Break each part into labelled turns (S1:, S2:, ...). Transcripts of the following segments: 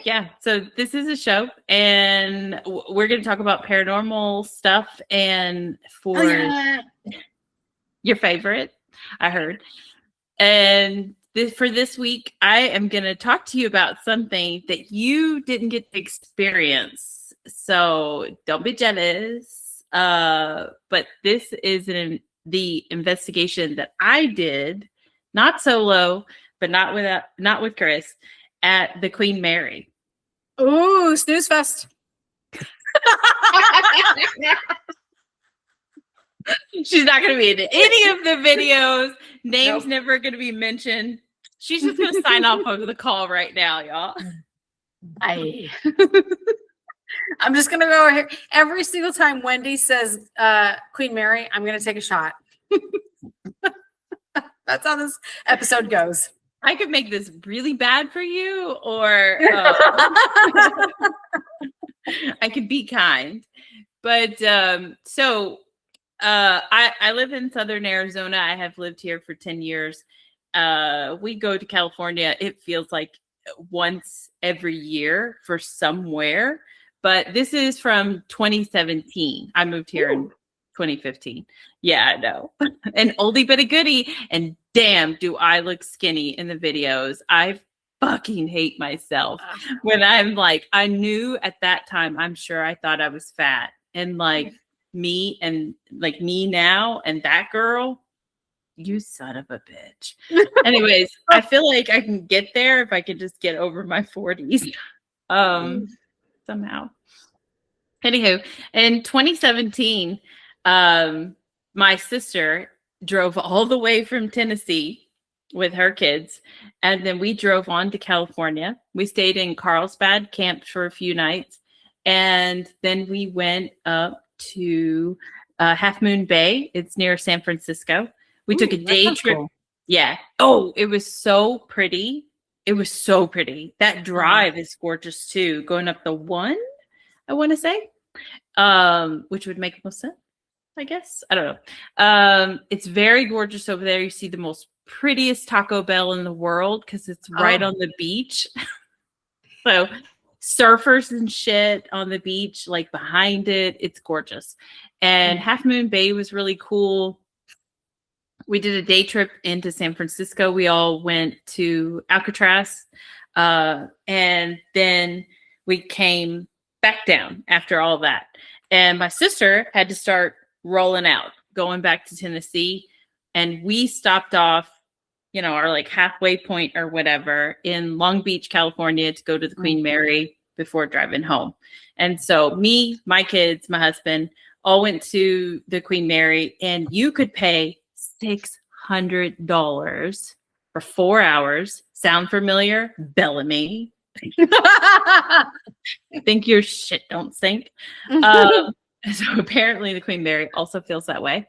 S1: yeah. So this is a show, and we're going to talk about paranormal stuff. And for your favorite, I heard. And for this week, I am going to talk to you about something that you didn't get to experience. So don't be jealous. But this is the investigation that I did, not solo, but not with Chris, at the Queen Mary.
S2: Ooh, snooze fest.
S1: She's not going to be in any of the videos. Name's never going to be mentioned. She's just going to sign off over the call right now, y'all.
S2: I'm just going to go here. Every single time Wendy says Queen Mary, I'm going to take a shot. That's how this episode goes.
S1: I could make this really bad for you, or I could be kind. But I live in Southern Arizona. I have lived here for 10 years. We go to California. It feels like once every year for somewhere. But this is from 2017. I moved here in 2015. Yeah, I know. An oldie but a goodie. And damn, do I look skinny in the videos. I fucking hate myself when I'm like, I knew at that time, I'm sure I thought I was fat. And like me now and that girl, you son of a bitch. Anyways, I feel like I can get there if I could just get over my 40s. Somehow. Anywho, in 2017, my sister drove all the way from Tennessee with her kids, and then we drove on to California. We stayed in Carlsbad, camped for a few nights, and then we went up to Half Moon Bay. It's near San Francisco. We took a day trip. Cool. Yeah. Oh, it was so pretty. It was so pretty. That drive is gorgeous too. Going up the 1, I want to say, which would make most sense, I guess. I don't know. It's very gorgeous over there. You see the most prettiest Taco Bell in the world because it's right on the beach. So surfers and shit on the beach, like behind it. It's gorgeous. And Half Moon Bay was really cool. We did a day trip into San Francisco. We all went to Alcatraz. And then we came back down after all that. And my sister had to start rolling out, going back to Tennessee. And we stopped off, our like halfway point or whatever in Long Beach, California to go to the Queen Mary before driving home. And so me, my kids, my husband all went to the Queen Mary, and you could pay $600 for 4 hours. Sound familiar? Bellamy. I think your shit don't stink. So apparently the Queen Mary also feels that way.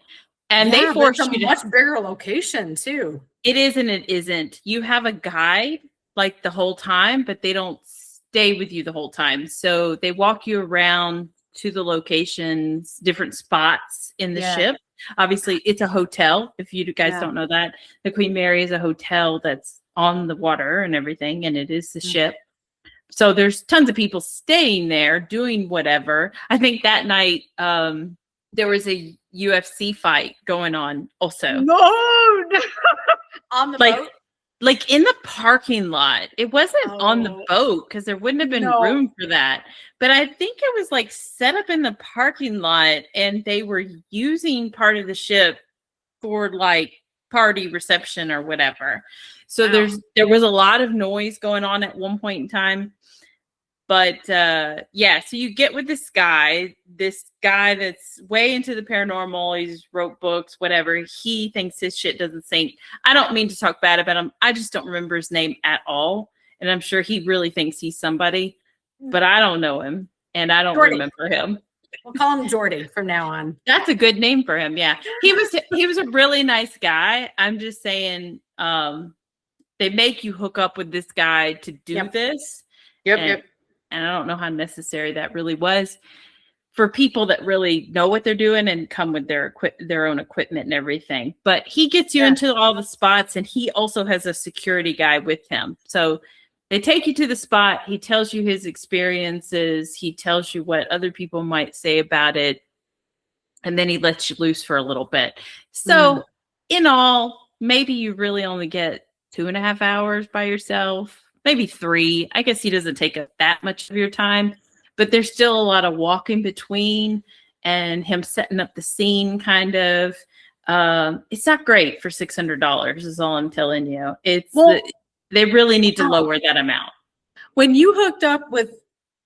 S1: And they force you to
S2: much bigger location too.
S1: It is and it isn't. You have a guide like the whole time, but they don't stay with you the whole time. So they walk you around to the locations, different spots in the ship. Obviously, it's a hotel. If you guys don't know that, the Queen Mary is a hotel that's on the water and everything, and it is the ship. So there's tons of people staying there doing whatever. I think that night there was a UFC fight going on also.
S2: No. On the boat?
S1: Like in the parking lot. It wasn't on the boat because there wouldn't have been room for that. But I think it was like set up in the parking lot, and they were using part of the ship for like party reception or whatever. So there was a lot of noise going on at one point in time. But so you get with this guy that's way into the paranormal. He's wrote books, whatever. He thinks his shit doesn't sink. I don't mean to talk bad about him. I just don't remember his name at all. And I'm sure he really thinks he's somebody, but I don't know him and I don't remember him.
S2: We'll call him Jordy from now on.
S1: That's a good name for him. Yeah. He was a really nice guy. I'm just saying, they make you hook up with this guy to do this.
S2: Yep.
S1: And I don't know how necessary that really was for people that really know what they're doing and come with their own equipment and everything. But he gets you into all the spots, and he also has a security guy with him. So they take you to the spot. He tells you his experiences. He tells you what other people might say about it. And then he lets you loose for a little bit. So in all, maybe you really only get 2.5 hours by yourself, maybe 3. I guess he doesn't take up that much of your time, but there's still a lot of walking between and him setting up the scene kind of. It's not great for $600 is all I'm telling you. They really need to lower that amount.
S2: When you hooked up with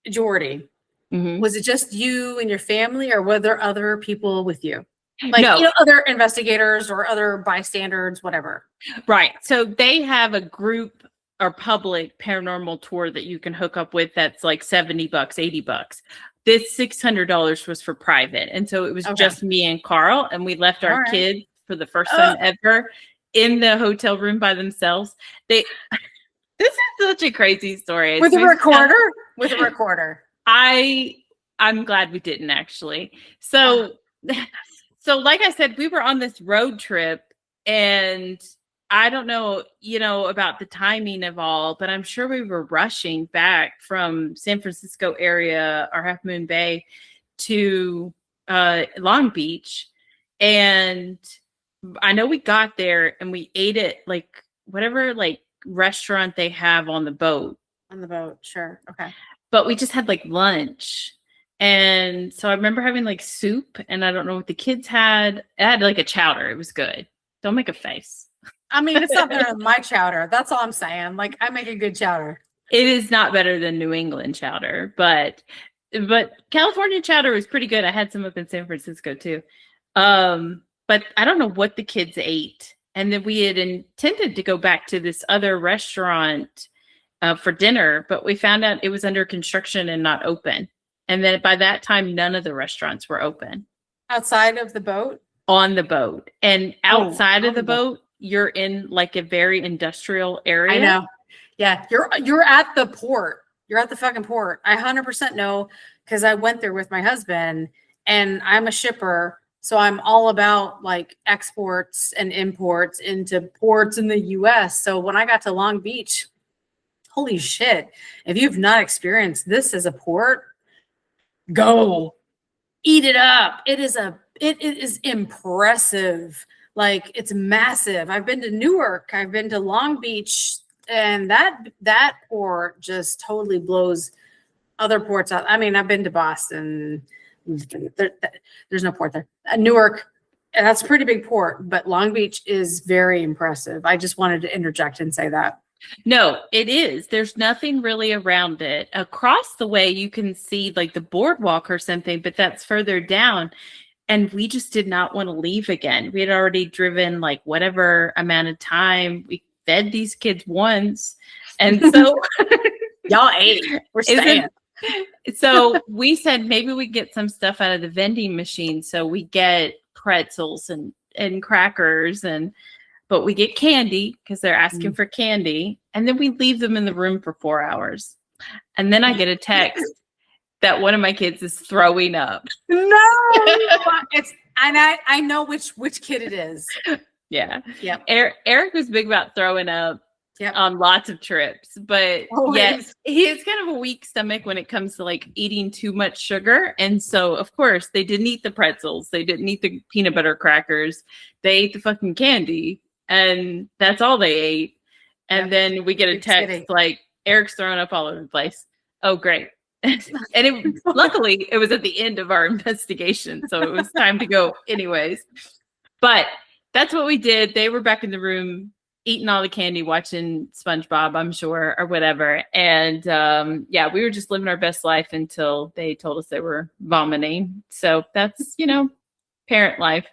S2: Jordy,
S1: Mm-hmm.
S2: was it just you and your family, or were there other people with you? Like,
S1: No.
S2: other investigators or other bystanders, whatever.
S1: Right. So they have a group or public paranormal tour that you can hook up with that's like $70, $80. This $600 was for private. And so it was just me and Carl, and we left our kids for the first time ever in the hotel room by themselves. This is such a crazy story.
S2: With a recorder? With a recorder.
S1: I'm glad we didn't actually. So like I said, we were on this road trip, and I don't know, about the timing of all, but I'm sure we were rushing back from San Francisco area or Half Moon Bay to Long Beach. And I know we got there and we ate at like whatever like restaurant they have on the boat.
S2: On the boat, sure. Okay.
S1: But we just had like lunch. And so I remember having like soup, and I don't know what the kids had. It had like a chowder. It was good. Don't make a face.
S2: I mean, it's not better than my chowder. That's all I'm saying. Like, I make a good chowder.
S1: It is not better than New England chowder, but California chowder was pretty good. I had some up in San Francisco too. But I don't know what the kids ate. And then we had intended to go back to this other restaurant for dinner, but we found out it was under construction and not open. And then by that time, none of the restaurants were open. Outside
S2: of the boat?
S1: On the boat. And outside of the boat, you're in like a very industrial area.
S2: I know. Yeah. You're at the port. You're at the fucking port. I 100% know, because I went there with my husband, and I'm a shipper. So I'm all about like exports and imports into ports in the US. So when I got to Long Beach, holy shit. If you've not experienced this as a port, go eat it up. It is impressive. Like, it's massive. I've been to Newark, I've been to Long Beach, and that port just totally blows other ports out. I mean, I've been to Boston. There's no port there. Newark, and that's a pretty big port, but Long Beach is very impressive. I just wanted to interject and say that.
S1: No, it is. There's nothing really around it. Across the way, you can see like the boardwalk or something, but that's further down. And we just did not want to leave again. We had already driven like whatever amount of time. We fed these kids once. And so
S2: y'all ate. We're staying.
S1: So we said maybe we get some stuff out of the vending machine. So we get pretzels and crackers, but we get candy because they're asking for candy. And then we leave them in the room for 4 hours. And then I get a text that one of my kids is throwing up.
S2: No, I know which kid it is.
S1: Yeah.
S2: Yeah.
S1: Eric was big about throwing up on lots of trips, but yes, he has kind of a weak stomach when it comes to like eating too much sugar. And so of course they didn't eat the pretzels. They didn't eat the peanut butter crackers. They ate the fucking candy, and that's all they ate. And then we get a text like, Eric's throwing up all over the place. Oh, great. And luckily it was at the end of our investigation, so it was time to go anyways. But that's what we did. They were back in the room eating all the candy, watching SpongeBob, I'm sure, or whatever. And we were just living our best life until they told us they were vomiting. So that's, parent life.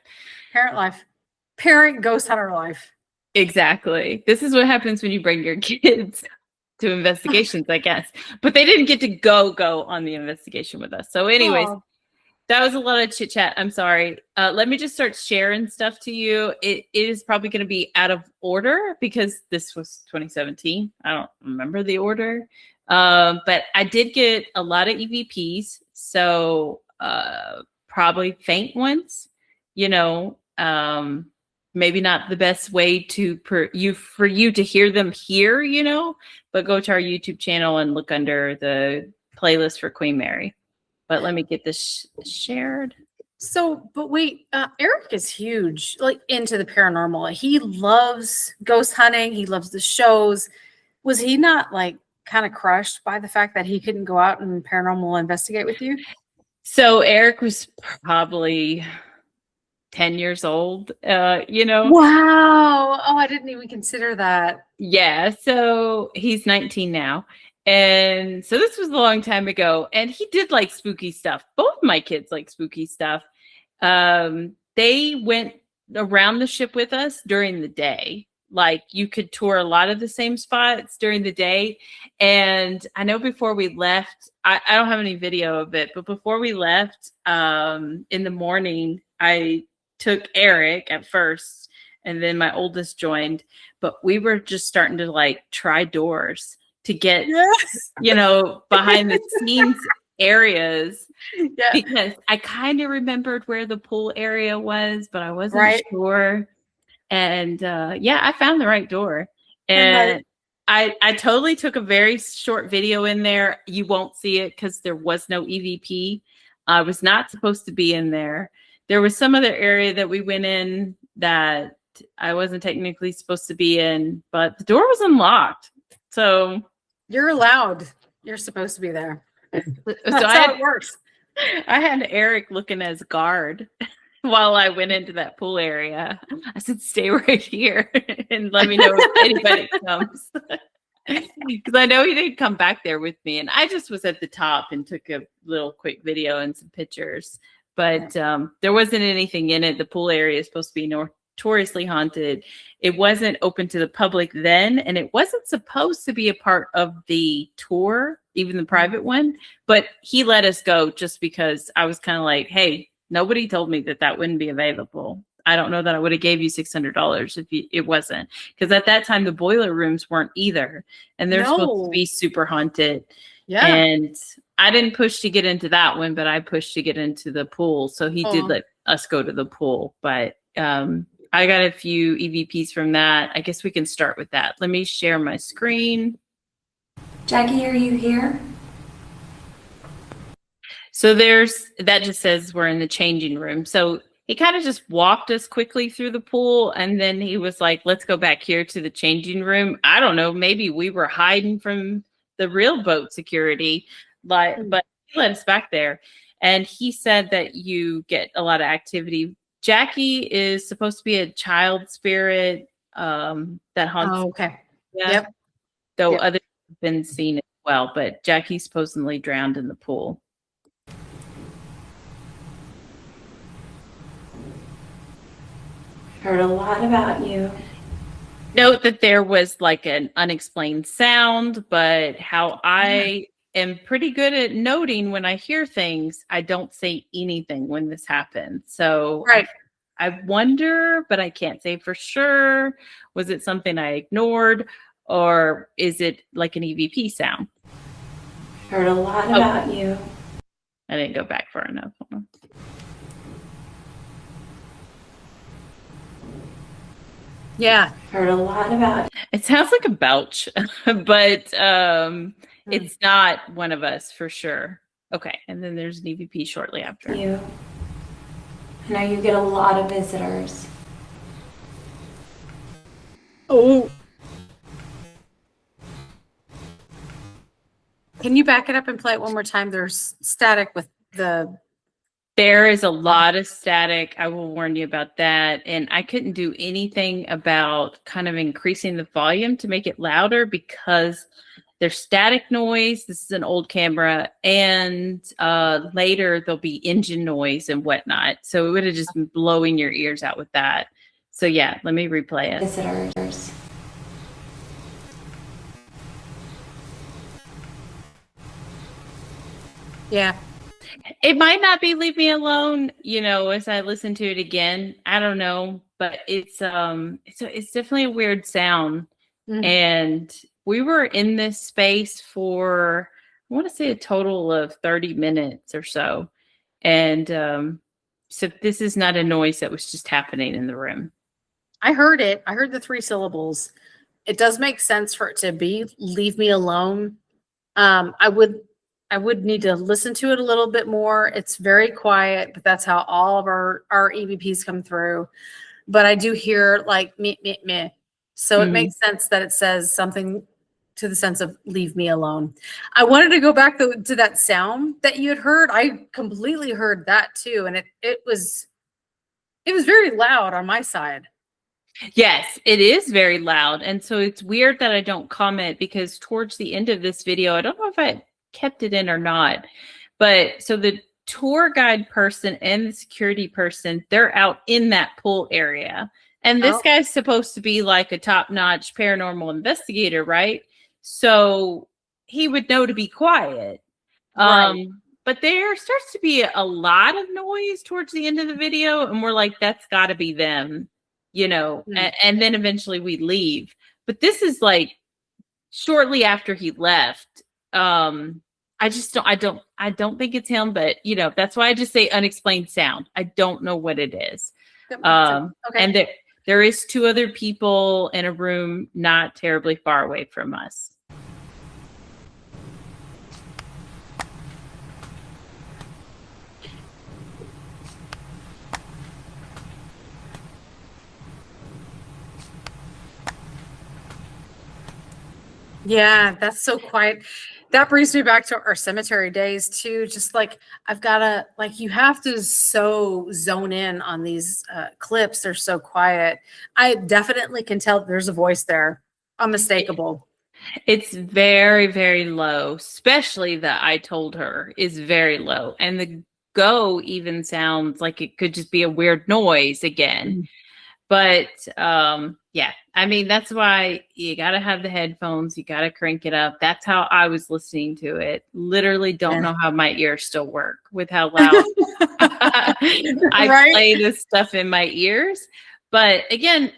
S2: Parent ghost hunter life.
S1: Exactly. This is what happens when you bring your kids to investigations, I guess. But they didn't get to go on the investigation with us. So anyways, that was a lot of chit chat. I'm sorry. Let me just start sharing stuff to you. It is probably going to be out of order because this was 2017. I don't remember the order. But I did get a lot of EVPs. So probably faint ones, maybe not the best way to for you to hear them here, but go to our YouTube channel and look under the playlist for Queen Mary. But let me get this shared.
S2: So, but wait, Eric is huge, like into the paranormal. He loves ghost hunting. He loves the shows. Was he not like kind of crushed by the fact that he couldn't go out and paranormal investigate with you?
S1: So Eric was probably 10 years old,
S2: Wow. Oh, I didn't even consider that.
S1: Yeah, so he's 19 now. And so this was a long time ago. And he did like spooky stuff. Both my kids like spooky stuff. They went around the ship with us during the day. Like you could tour a lot of the same spots during the day. And I know before we left, I don't have any video of it, but before we left in the morning, I took Eric at first, and then my oldest joined, but we were just starting to like try doors to get, behind the scenes areas. Yeah. Because I kind of remembered where the pool area was, but I wasn't sure. And I found the right door. And I totally took a very short video in there. You won't see it because there was no EVP. I was not supposed to be in there. There was some other area that we went in that I wasn't technically supposed to be in, but the door was unlocked. So
S2: you're allowed. You're supposed to be there.
S1: That's how it works. I had Eric looking as guard while I went into that pool area. I said, stay right here and let me know if anybody comes. Because I know he didn't come back there with me. And I just was at the top and took a little quick video and some pictures. But there wasn't anything in it. The pool area is supposed to be notoriously haunted. It wasn't open to the public then, and it wasn't supposed to be a part of the tour, even the private one. But he let us go just because I was kind of like, hey, nobody told me that wouldn't be available. I don't know that I would have gave you $600 if it wasn't. Because at that time, the boiler rooms weren't either. And they're supposed to be super haunted. Yeah. And I didn't push to get into that one, but I pushed to get into the pool. So he did let us go to the pool. But I got a few EVPs from that. I guess we can start with that. Let me share my screen.
S3: Jackie, are you here?
S1: So that just says we're in the changing room. So he kind of just walked us quickly through the pool. And then he was like, let's go back here to the changing room. I don't know. Maybe we were hiding from the real boat security, but he let us back there. And he said that you get a lot of activity. Jackie is supposed to be a child spirit that haunts.
S2: Oh, okay.
S1: Yeah. Yep. Though others have been seen as well, but Jackie supposedly drowned in the pool.
S3: Heard a lot about you.
S1: Note that there was like an unexplained sound, but how I am pretty good at noting when I hear things, I don't say anything when this happens. So I wonder, but I can't say for sure. Was it something I ignored, or is it like an EVP sound?
S3: Heard a lot about you.
S1: I didn't go back far enough.
S2: Yeah.
S3: Heard a lot about
S1: it. Sounds like a belch, but it's not one of us for sure. Okay. And then there's an EVP shortly after.
S3: You. I know you get a lot of visitors.
S2: Oh. Can you back it up and play it one more time? There's static with the...
S1: There is a lot of static. I will warn you about that. And I couldn't do anything about kind of increasing the volume to make it louder because there's static noise. This is an old camera. And later there'll be engine noise and whatnot. So it would have just been blowing your ears out with that. So yeah, let me replay it.
S3: Visitors.
S2: Yeah.
S1: It might not be Leave Me Alone, as I listen to it again. I don't know, but it's definitely a weird sound. Mm-hmm. And we were in this space for, I want to say, a total of 30 minutes or so. And so this is not a noise that was just happening in the room.
S2: I heard it. I heard the 3 syllables. It does make sense for it to be "leave me alone." I would need to listen to it a little bit more. It's very quiet, but that's how all of our EVPs come through. But I do hear like meh, meh, meh. So it
S1: Mhm.
S2: makes sense that it says something to the sense of "leave me alone." I wanted to go back to that sound that you had heard. I completely heard that too, and it was very loud on my side.
S1: Yes, it is very loud. And so it's weird that I don't comment because towards the end of this video, I don't know if I kept it in or not, but so the tour guide person and the security person, they're out in that pool area. And this
S2: Oh,
S1: guy's supposed to be like a top-notch paranormal investigator, right? So he would know to be quiet.
S2: right.
S1: But there starts to be a lot of noise towards the end of the video, and we're like, that's got to be them,
S2: Hmm.
S1: and then eventually we leave. But this is like shortly after he left. I just don't think it's him, but that's why I just say unexplained sound. I don't know what it is.
S2: Okay.
S1: And there is 2 other people in a room not terribly far away from us.
S2: Yeah, that's so quiet. That brings me back to our cemetery days too. Just like I've got to like you have to so zone in on these clips. They're so quiet. I definitely can tell there's a voice there. Unmistakable.
S1: It's very, very low, especially the "I told her" is very low. And the "go" even sounds like it could just be a weird noise again.
S2: Mhm.
S1: But yeah, I mean, that's why you got to have the headphones, you got to crank it up. That's how I was listening to it. Literally don't
S2: Yeah.
S1: know how my ears still work with how loud I
S2: Right?
S1: play this stuff in my ears. But again,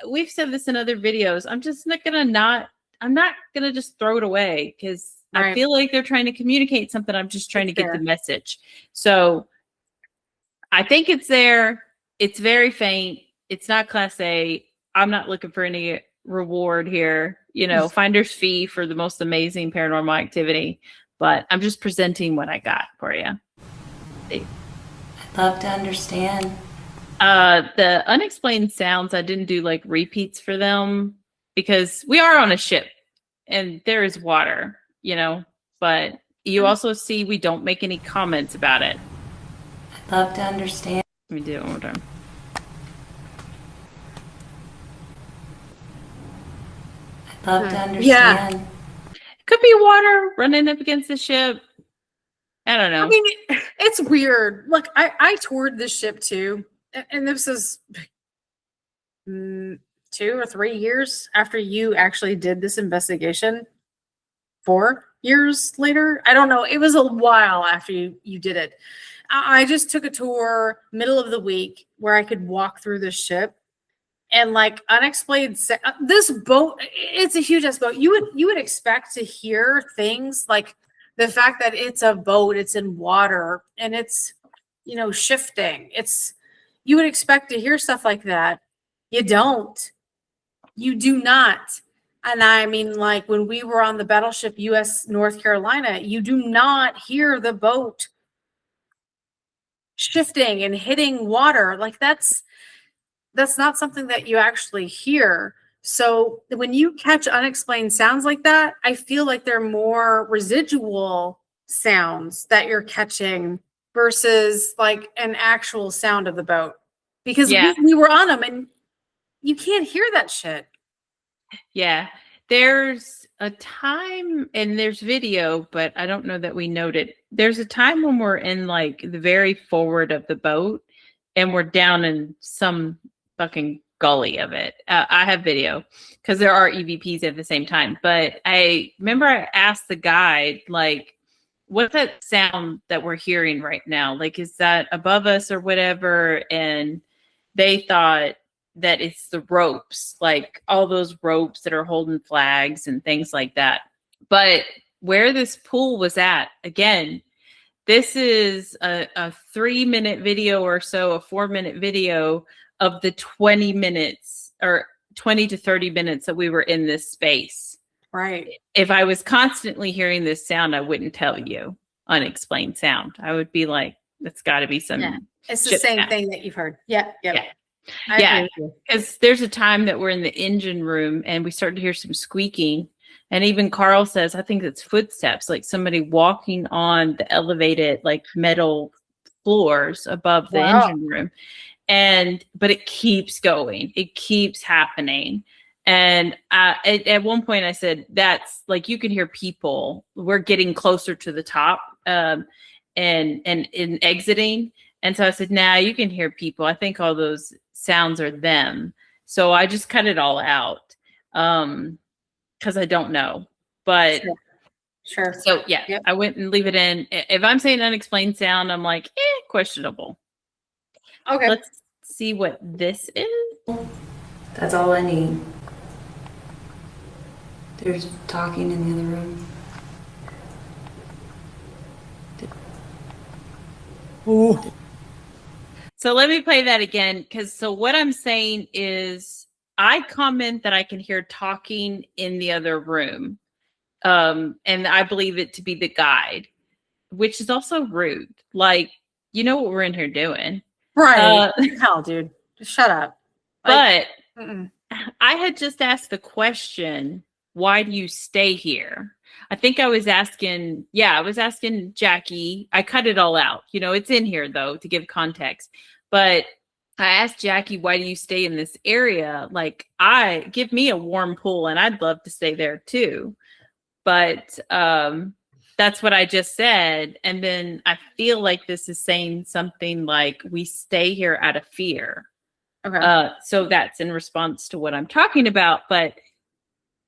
S1: we've said this in other videos. I'm not gonna just throw it away because I
S2: Right.
S1: feel like they're trying to communicate something. I'm just trying
S2: It's
S1: to get the
S2: there.
S1: message. So I think it's there. It's very faint. It's not class A. I'm not looking for any reward here, finder's fee for the most amazing paranormal activity. But I'm just presenting what I got for you.
S3: I'd love to understand.
S1: The unexplained sounds, I didn't do like repeats for them because we are on a ship and there is water, but you also see we don't make any comments about it.
S3: I'd love to understand.
S1: Let me do it one more time.
S3: I'd love to
S2: Yeah.
S3: understand.
S1: Could be water running up against the ship. I don't
S2: I
S1: know.
S2: mean, it's weird. Look, I toured this ship too, and this is 2 or 3 years after you actually did this investigation. 4 years later, I don't know. It was a while after you did it. I just took a tour middle of the week where I could walk through the ship and like unexplained this boat. It's a huge ass boat. You would expect to hear things like the fact that it's a boat, it's in water, and it's shifting. It's you would expect to hear stuff like that. You don't. You do not. And I mean, like when we were on the battleship US North Carolina, you do not hear the boat shifting and hitting water. Like that's not something that you actually hear. So when you catch unexplained sounds like that, I feel like they're more residual sounds that you're catching versus like an actual sound of the boat. Because
S1: Yeah.
S2: we were on them and you can't hear that shit.
S1: Yeah. There's a time and there's video, but I don't know that we noted. There's a time when we're in like the very forward of the boat and we're down in some fucking gully of it. I have video because there are EVPs at the same time. But I remember I asked the guide, like, what's that sound that we're hearing right now? Like, is that above us or whatever? And they thought that it's the ropes, like all those ropes that are holding flags and things like that. But where this pool was at, again, this is a 3-minute video or so, a 4-minute video of the 20 minutes or 20 to 30 minutes that we were in this space.
S2: Right.
S1: If I was constantly hearing this sound, I wouldn't tell you unexplained sound. I would be like, it's got to be some.
S2: Yeah. It's the
S1: ship
S2: same
S1: sound.
S2: thing that you've heard. Yeah. Yep.
S1: Yeah.
S2: I
S1: Yeah.
S2: agree with you.
S1: Because there's a time that we're in the engine room and we start to hear some squeaking. And even Carl says, I think it's footsteps, like somebody walking on the elevated, like metal floors above the
S2: Wow.
S1: engine room. But it keeps going. It keeps happening. And at one point I said, that's like, you can hear people. We're getting closer to the top and in exiting. And so I said, nah, you can hear people. I think all those sounds are them. So I just cut it all out because I don't know. But
S2: Sure.
S1: so yeah,
S2: Yep.
S1: I went and leave it in. If I'm saying unexplained sound, I'm like, questionable.
S2: Okay.
S1: Let's see what this is.
S3: That's all I need. There's talking in the other room.
S2: Ooh.
S1: So let me play that again. So what I'm saying is I comment that I can hear talking in the other room. And I believe it to be the guide, which is also rude. Like, you know what we're in here doing.
S2: Right. Hell, dude. Just shut up.
S1: But
S2: Mm-mm.
S1: I had just asked the question, why do you stay here? I think I was asking Jackie. I cut it all out. It's in here though, to give context. But I asked Jackie, why do you stay in this area? Like, give me a warm pool and I'd love to stay there too. But that's what I just said. And then I feel like this is saying something like we stay here out of fear.
S2: Okay.
S1: So that's in response to what I'm talking about. But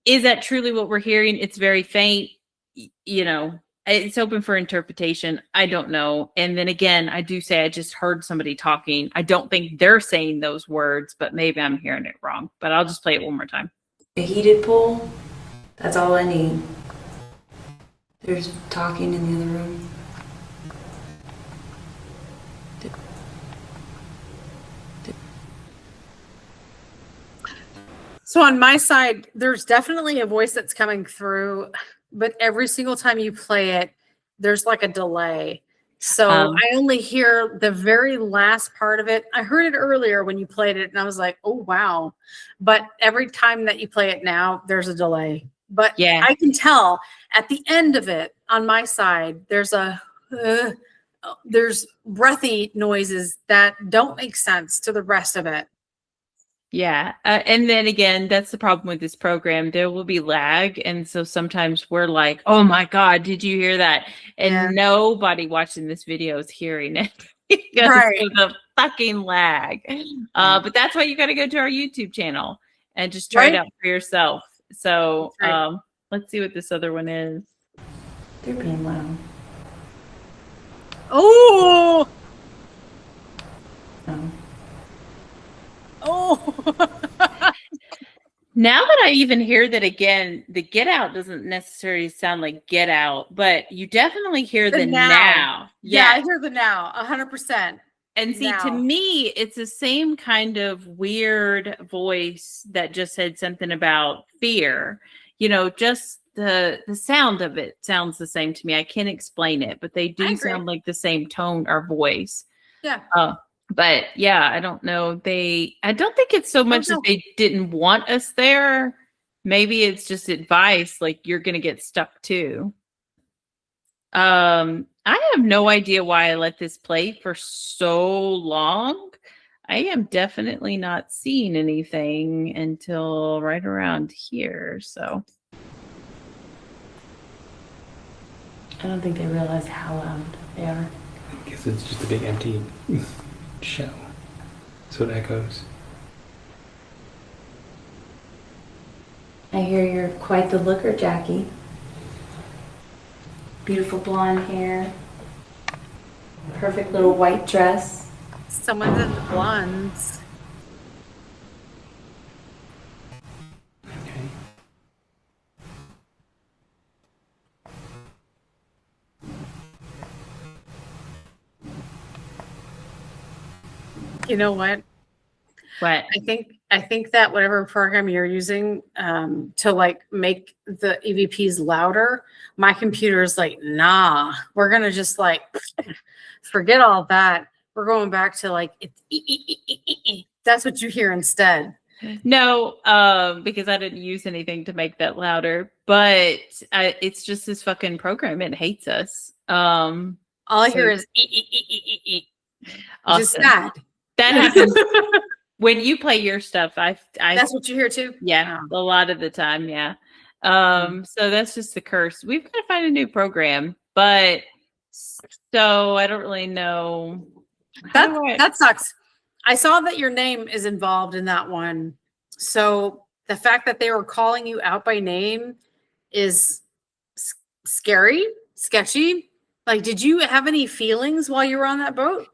S1: is that truly what we're hearing? It's very faint. It's open for interpretation. I don't know. And then again, I do say I just heard somebody talking. I don't think they're saying those words, but maybe I'm hearing it wrong. But I'll just play it one more time.
S3: A heated pool. That's all I need. There's talking in the other room.
S2: So on my side, there's definitely a voice that's coming through, but every single time you play it, there's like a delay. So I only hear the very last part of it. I heard it earlier when you played it and I was like, oh, wow. But every time that you play it now, there's a delay. But
S1: Yeah.
S2: I can tell at the end of it on my side, there's breathy noises that don't make sense to the rest of it.
S1: Yeah. And then again, that's the problem with this program. There will be lag. And so sometimes we're like, oh my God, did you hear that? And nobody watching this video is hearing it because of the fucking lag. But that's why you got to go to our YouTube channel and just try it out for yourself. So let's see what this other one is.
S3: They're being loud.
S2: Oh!
S3: Oh.
S2: Oh!
S1: Now that I even hear that again, the get out doesn't necessarily sound like get out, but you definitely hear the now.
S2: Yeah, I hear the now, 100%.
S1: And see, to me, it's the same kind of weird voice that just said something about fear. Just the sound of it sounds the same to me. I can't explain it, but they do sound like the same tone or voice.
S2: Yeah.
S1: But yeah, I don't know. I don't think it's so much that they didn't want us there. Maybe it's just advice, like you're going to get stuck too. I have no idea why I let this play for so long. I am definitely not seeing anything until right around here. So
S3: I don't think they realize how loud they are.
S4: I guess it's just a big empty shell. So it echoes.
S3: I hear you're quite the looker, Jackie. Beautiful blonde hair. Perfect little white dress.
S2: Someone's in the blondes.
S4: Okay.
S2: You know what?
S1: What?
S2: I think that whatever program you're using to like make the EVPs louder, my computer is like, nah, we're gonna just like forget all that. We're going back to like that's what you hear instead.
S1: No, because I didn't use anything to make that louder, but it's just this fucking program. It hates us.
S2: All I
S1: So-
S2: hear is which is
S1: Awesome.
S2: sad.
S1: That happens when you play your stuff. I
S2: That's what you hear too.
S1: yeah,
S2: Oh.
S1: a lot of the time, yeah. So that's just the curse. We've got to find a new program, but so I don't really know.
S2: That sucks. I saw that your name is involved in that one. So the fact that they were calling you out by name is scary, sketchy. Like, did you have any feelings while you were on that boat?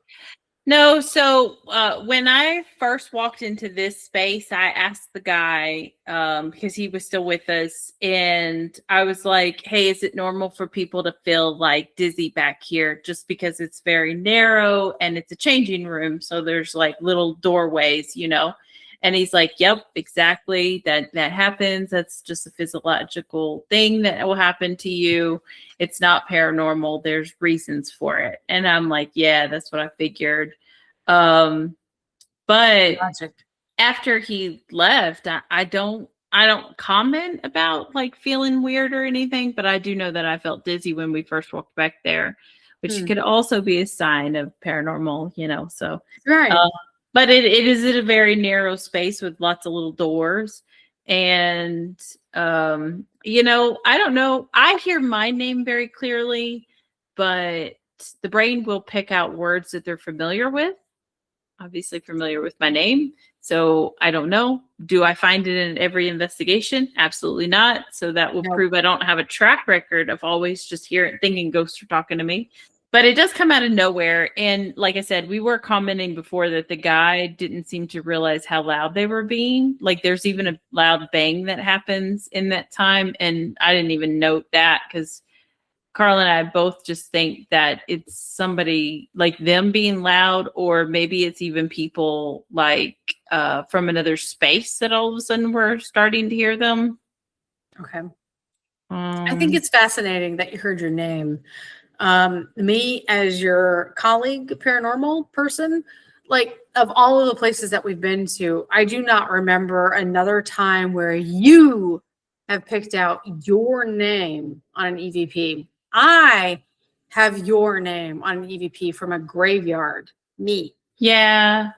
S1: No, so when I first walked into this space, I asked the guy because he was still with us, and I was like, "Hey, is it normal for people to feel like dizzy back here just because it's very narrow and it's a changing room? So there's like little doorways, you know?" And he's like, "Yep, exactly. That happens. That's just a physiological thing that will happen to you. It's not paranormal. There's reasons for it." And I'm like, "Yeah, that's what I figured." But
S2: Logic.
S1: after he left, I don't comment about like feeling weird or anything, but I do know that I felt dizzy when we first walked back there, which could also be a sign of paranormal, you know. So
S2: Right.
S1: but it is in a very narrow space with lots of little doors. And you know, I don't know. I hear my name very clearly, but the brain will pick out words that they're familiar with. Obviously familiar with my name. So I don't know. Do I find it in every investigation? Absolutely not. So that will prove I don't have a track record of always just thinking ghosts are talking to me. But it does come out of nowhere. And like I said, we were commenting before that the guy didn't seem to realize how loud they were being. Like there's even a loud bang that happens in that time. And I didn't even note that because Carl and I both just think that it's somebody like them being loud, or maybe it's even people like from another space that all of a sudden we're starting to hear them.
S2: Okay. I think it's fascinating that you heard your name. Me as your colleague, paranormal person, like of all of the places that we've been to, I do not remember another time where you have picked out your name on an EVP. I have your name on an EVP from a graveyard. Me.
S1: Yeah.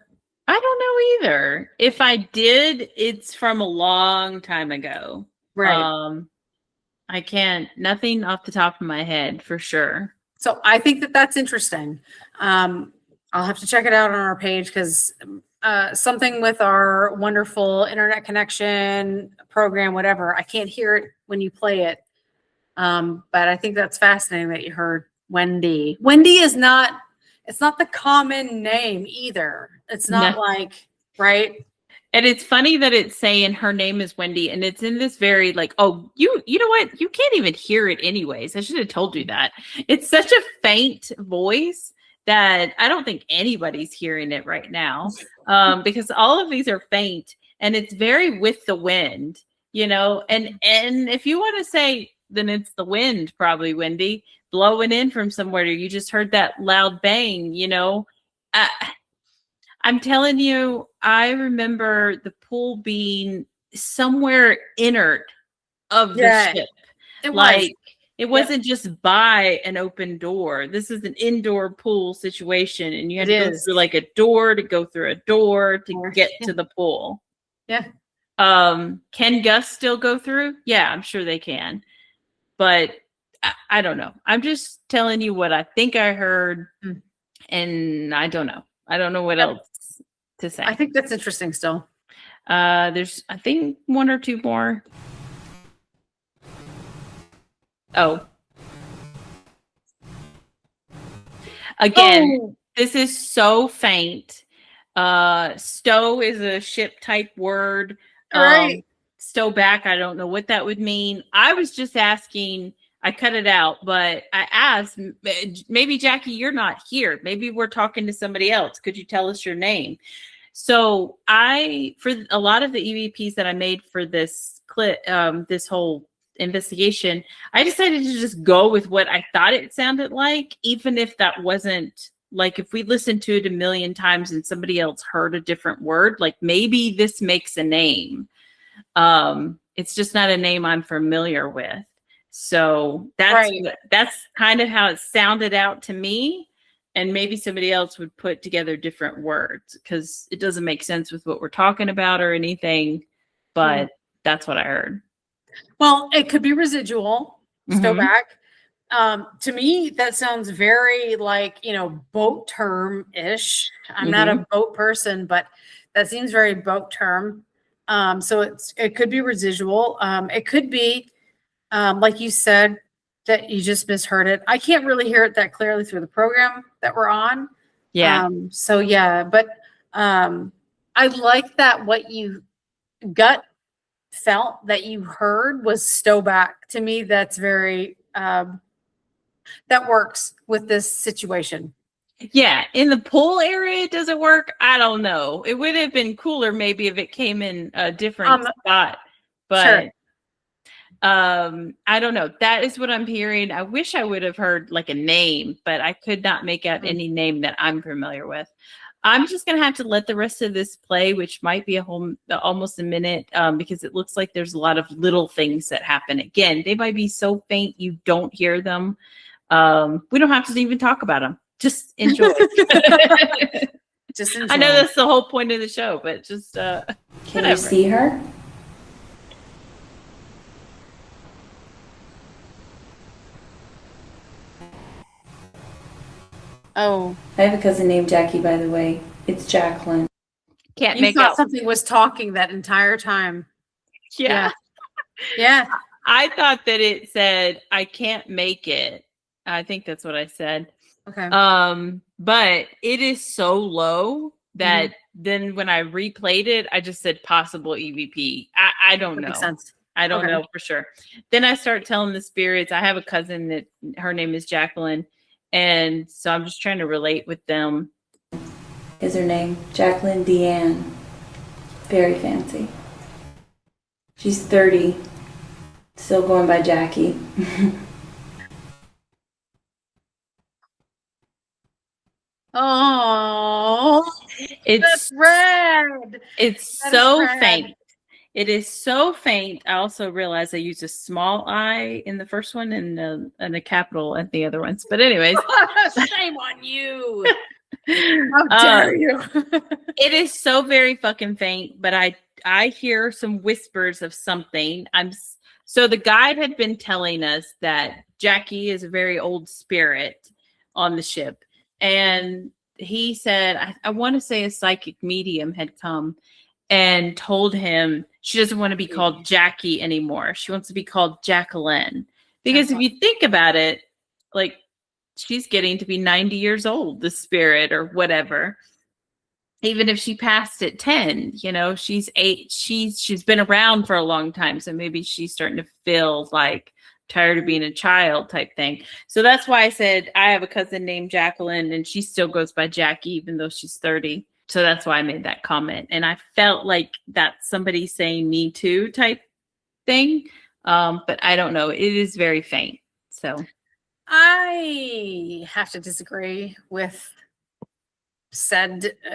S1: I don't know either. If I did, it's from a long time ago.
S2: Right.
S1: I can't, nothing off the top of my head for sure.
S2: So I think that that's interesting. I'll have to check it out on our page because something with our wonderful internet connection program, whatever, I can't hear it when you play it. But I think that's fascinating that you heard Wendy. Wendy is not, it's not the common name either. It's not like, right?
S1: And it's funny that it's saying her name is Wendy, and it's in this very like, oh, you know what? You can't even hear it anyways. I should have told you that. It's such a faint voice that I don't think anybody's hearing it right now, because all of these are faint, and it's very with the wind, you know. And if you want to say, then it's the wind, probably, Wendy, blowing in from somewhere. You just heard that loud bang, you know. I'm telling you, I remember the pool being somewhere inert of the ship.
S2: It
S1: like it wasn't just by an open door. This is an indoor pool situation, and you had to go through like a door to go through a door to get to the pool.
S2: Yeah.
S1: Can Gus still go through? Yeah, I'm sure they can. But I don't know. I'm just telling you what I think I heard, and I don't know. I don't know what else to say.
S2: I think that's interesting still.
S1: There's, I think, one or two more. Oh. Again, this is so faint. Stow is a ship type word.
S2: Right.
S1: Stow back, I don't know what that would mean. I was just asking, I cut it out, but I asked, maybe Jackie, you're not here. Maybe we're talking to somebody else. Could you tell us your name? So for a lot of the EVPs that I made for this clip, this whole investigation, I decided to just go with what I thought it sounded like, even if that wasn't like, if we listened to it a million times and somebody else heard a different word, like maybe this makes a name. It's just not a name I'm familiar with. So that's kind of how it sounded out to me. And maybe somebody else would put together different words because it doesn't make sense with what we're talking about or anything. But that's what I heard.
S2: Well, it could be residual, stowback. To me, that sounds very like, boat term-ish. I'm not a boat person, but that seems very boat term. So it could be residual. It could be, like you said, that you just misheard it. I can't really hear it that clearly through the program that we're on.
S1: Yeah.
S2: So yeah, but I like that what you gut felt that you heard was stowback. To me, that's very that works with this situation.
S1: Yeah, in the pool area, does it work? I don't know. It would have been cooler maybe if it came in a different spot, but
S2: sure.
S1: I don't know. That is what I'm hearing. I wish I would have heard like a name, but I could not make out any name that I'm familiar with. I'm just gonna have to let the rest of this play, which might be almost a minute, because it looks like there's a lot of little things that happen. Again, they might be so faint you don't hear them. We don't have to even talk about them. Just enjoy.
S2: Just enjoy.
S1: I know that's the whole point of the show, but just
S3: Can you see her?
S2: Oh,
S3: I have a cousin named Jackie, by the way. It's Jacqueline.
S1: Can't
S2: you
S1: make
S2: thought
S1: out.
S2: something was talking that entire time.
S1: Yeah.
S2: Yeah.
S1: I thought that it said, I can't make it. I think that's what I said.
S2: Okay.
S1: But it is so low that then when I replayed it, I just said possible EVP. I don't know.
S2: Makes sense.
S1: I don't know for sure. Then I start telling the spirits. I have a cousin that her name is Jacqueline. And so I'm just trying to relate with them.
S3: Is her name Jacqueline Deanne. Very fancy. She's 30. Still going by Jackie.
S2: Oh,
S1: It's
S2: that's red.
S1: It's
S2: That
S1: so
S2: is red.
S1: faint. It is so faint. I also realized I used a small I in the first one and a capital at the other ones. But anyways,
S2: shame on you. How dare you?
S1: It is so very fucking faint. But I hear some whispers of something. So the guide had been telling us that Jackie is a very old spirit on the ship, and he said I want to say a psychic medium had come and told him she doesn't want to be called Jackie anymore. She wants to be called Jacqueline. Because if you think about it, like she's getting to be 90 years old, the spirit or whatever. Even if she passed at 10, she's 8. She's been around for a long time. So maybe she's starting to feel like tired of being a child type thing. So that's why I said I have a cousin named Jacqueline and she still goes by Jackie, even though she's 30. So that's why I made that comment. And I felt like that's somebody saying me too type thing. But I don't know. It is very faint. So
S2: I have to disagree with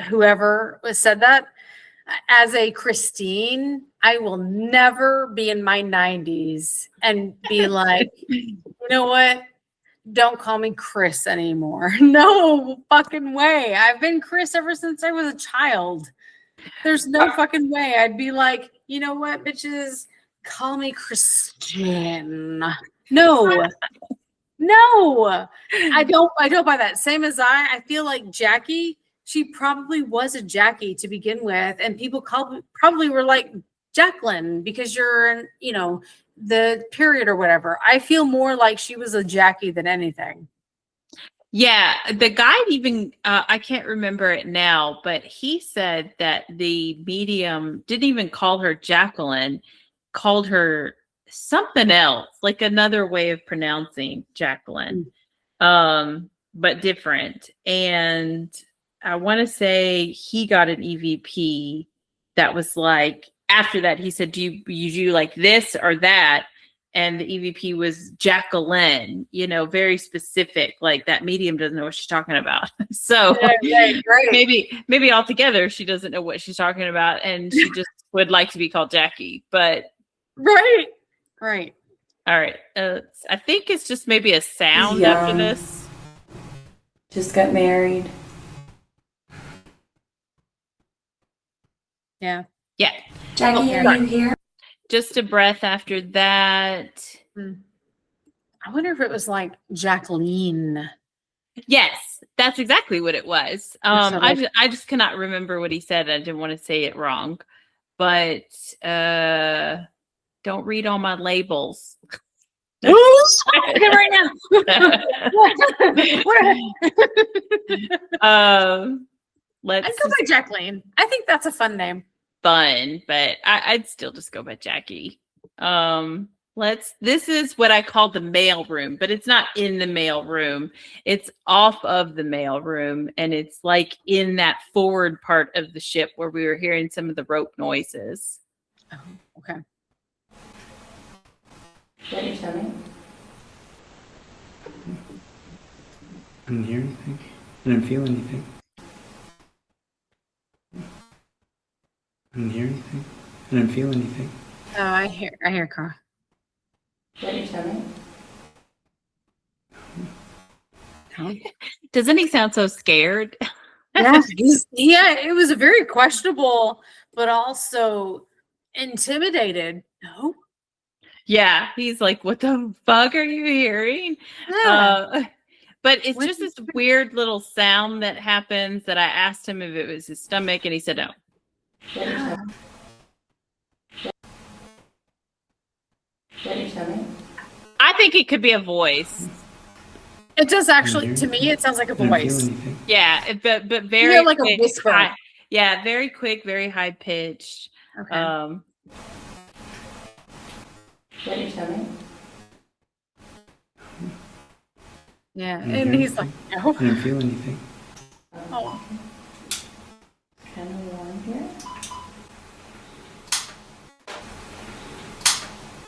S2: whoever said that. As a Christine, I will never be in my 90s and be like, you know what? Don't call me Chris anymore. No fucking way. I've been Chris ever since I was a child. There's no fucking way. I'd be like, you know what, bitches? Call me Christian. No. I don't buy that. Same as I feel like Jackie, she probably was a Jackie to begin with. And people probably were like, Jacqueline, because you're in, the period or whatever. I feel more like she was a Jackie than anything.
S1: Yeah, the guide even, I can't remember it now, but he said that the medium didn't even call her Jacqueline, called her something else, like another way of pronouncing Jacqueline, but different. And I want to say he got an EVP that was like, after that, he said, do you do like this or that? And the EVP was Jacqueline, very specific. Like that medium doesn't know what she's talking about. So
S2: right.
S1: maybe altogether she doesn't know what she's talking about, and she just would like to be called Jackie. But
S2: Right.
S1: all right, I think it's just maybe a sound
S3: Young.
S1: after this.
S3: Just got married.
S2: Yeah.
S1: Yeah,
S3: Jackie, are you here?
S1: just a breath after that.
S2: I wonder if it was like Jacqueline.
S1: Yes, that's exactly what it was.
S2: So like-
S1: I just cannot remember what he said. I didn't want to say it wrong, but don't read all my labels.
S2: right now.
S1: Let's
S2: I'd go by Jacqueline. I think that's a fun name.
S1: fun, but I'd still just go by Jackie. This is what I call the mail room, but it's not in the mail room. It's off of the mail room, and it's like in that forward part of the ship where we were hearing some of the rope noises.
S2: Oh, okay.
S3: What are you telling?
S4: I didn't hear anything. I didn't feel anything. I didn't hear anything. I didn't feel anything.
S2: Oh, I hear Carl.
S3: What are you telling?
S1: Doesn't he sound so scared?
S2: Yeah, it was a very questionable, but also intimidated. No.
S1: Yeah, he's like, what the fuck are you hearing?
S2: Yeah.
S1: But it's just this weird little sound that happens that I asked him if it was his stomach, and he said no.
S3: What are you telling? What are you telling?
S1: I think it could be a voice.
S2: It does actually, to me, it sounds like a
S4: I didn't feel
S2: voice.
S4: anything.
S1: Yeah, but very
S2: hear like a
S1: quick,
S2: whisper.
S1: very quick, very high pitched.
S2: Okay.
S3: What are you telling?
S2: Yeah,
S4: I didn't
S2: and
S4: hear
S2: he's like,
S4: anything.
S2: no.
S4: I didn't feel anything.
S2: Oh.
S3: Kind of warm here.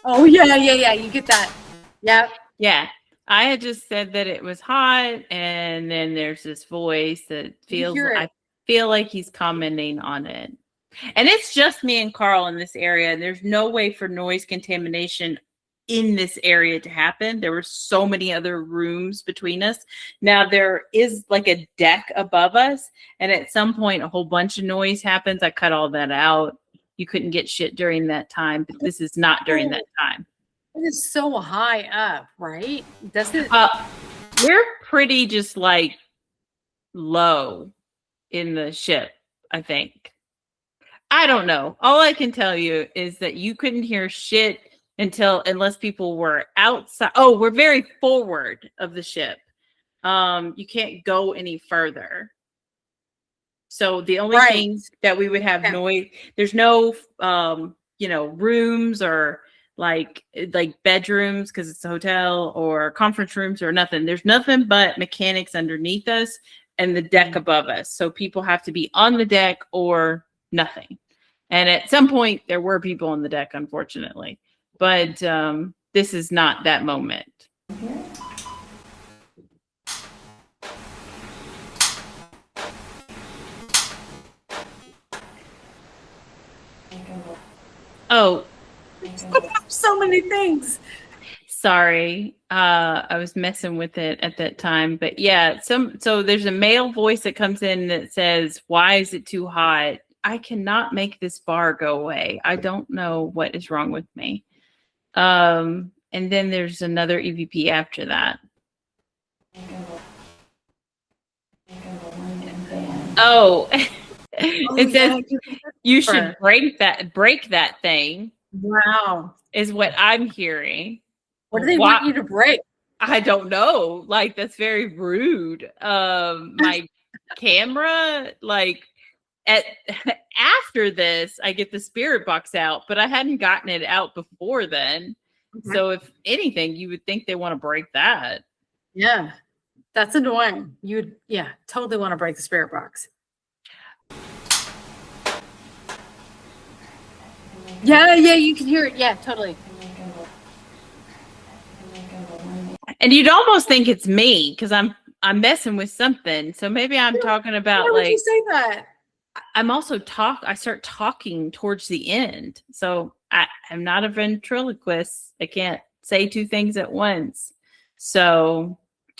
S2: Oh yeah, you get that. Yeah.
S1: Yeah, I had just said that it was hot, and then there's this voice that feels.
S2: hear it.
S1: I feel like he's commenting on it, and it's just me and Carl in this area. And there's no way for noise contamination in this area to happen. There were so many other rooms between us. Now there is like a deck above us, and at some point a whole bunch of noise happens. I cut all that out. You couldn't get shit during that time, but this is not during that time.
S2: It is so high up, right? Does it?
S1: We're pretty just like low in the ship, I think. I don't know. All I can tell you is that you couldn't hear shit unless people were outside. Oh, we're very forward of the ship. You can't go any further. So the only
S2: Right.
S1: things that we would have
S2: Okay.
S1: noise, there's no rooms or like bedrooms because it's a hotel, or conference rooms or nothing. There's nothing but mechanics underneath us and the deck above us. So people have to be on the deck or nothing. And at some point there were people on the deck, unfortunately. But this is not that moment.
S3: Here.
S1: Oh,
S2: So many things.
S1: sorry. I was messing with it at that time. But yeah, so there's a male voice that comes in that says, "Why is it too hot? I cannot make this bar go away. I don't know what is wrong with me." And then there's another EVP after that. Oh, it says you should break that thing,
S2: Wow.
S1: is what I'm hearing.
S2: What do they
S1: Why-
S2: want you to break?
S1: I don't know. Like, that's very rude. My camera, like after this, I get the spirit box out, but I hadn't gotten it out before then.
S2: Okay.
S1: So if anything, you would think they want to break that.
S2: Yeah. That's annoying. You'd, yeah, totally want to break the spirit box. Yeah, you can hear it. Yeah, totally.
S1: And you'd almost think it's me because I'm messing with something. So maybe I'm talking about
S2: Why would
S1: like
S2: you say that?
S1: I'm also I start talking towards the end. So I'm not a ventriloquist. I can't say two things at once. So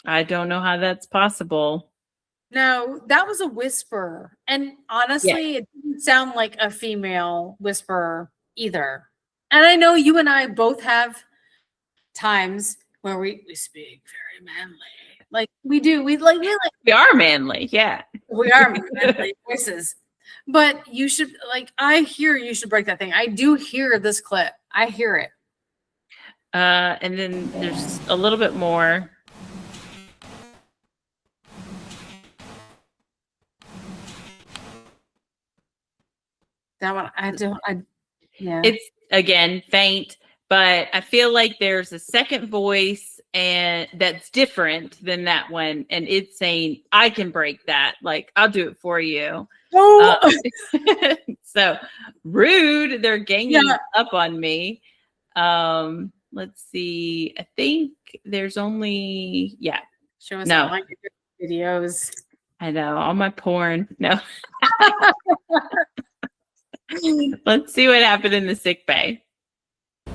S1: I don't know how that's possible.
S2: No, that was a whisper. And honestly, it didn't sound like a female whisperer either. And I know you and I both have times where we speak very manly. Like we do. We like
S1: We are manly, yeah.
S2: we are manly voices. But you should like I hear you should break that thing. I do hear this clip. I hear it.
S1: And then there's a little bit more.
S2: That one yeah.
S1: It's again faint, but I feel like there's a second voice and that's different than that one, and it's saying, I can break that. Like, I'll do it for you. So rude. They're ganging up on me. Let's see. I think there's only
S2: Show us
S1: No.
S2: all my videos.
S1: I know, all my porn. No. Let's see what happened in the sick bay.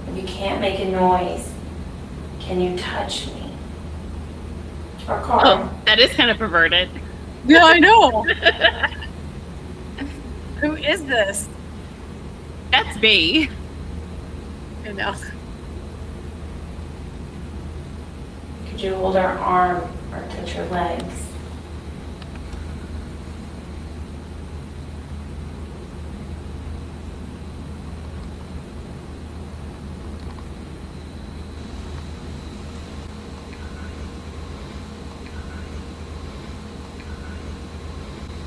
S3: If you can't make a noise, can you touch me? Or Carl?
S1: Oh, that is kind of perverted.
S2: Yeah, I know. Who is this?
S1: That's me.
S2: I know.
S3: Could you hold our arm or touch your legs?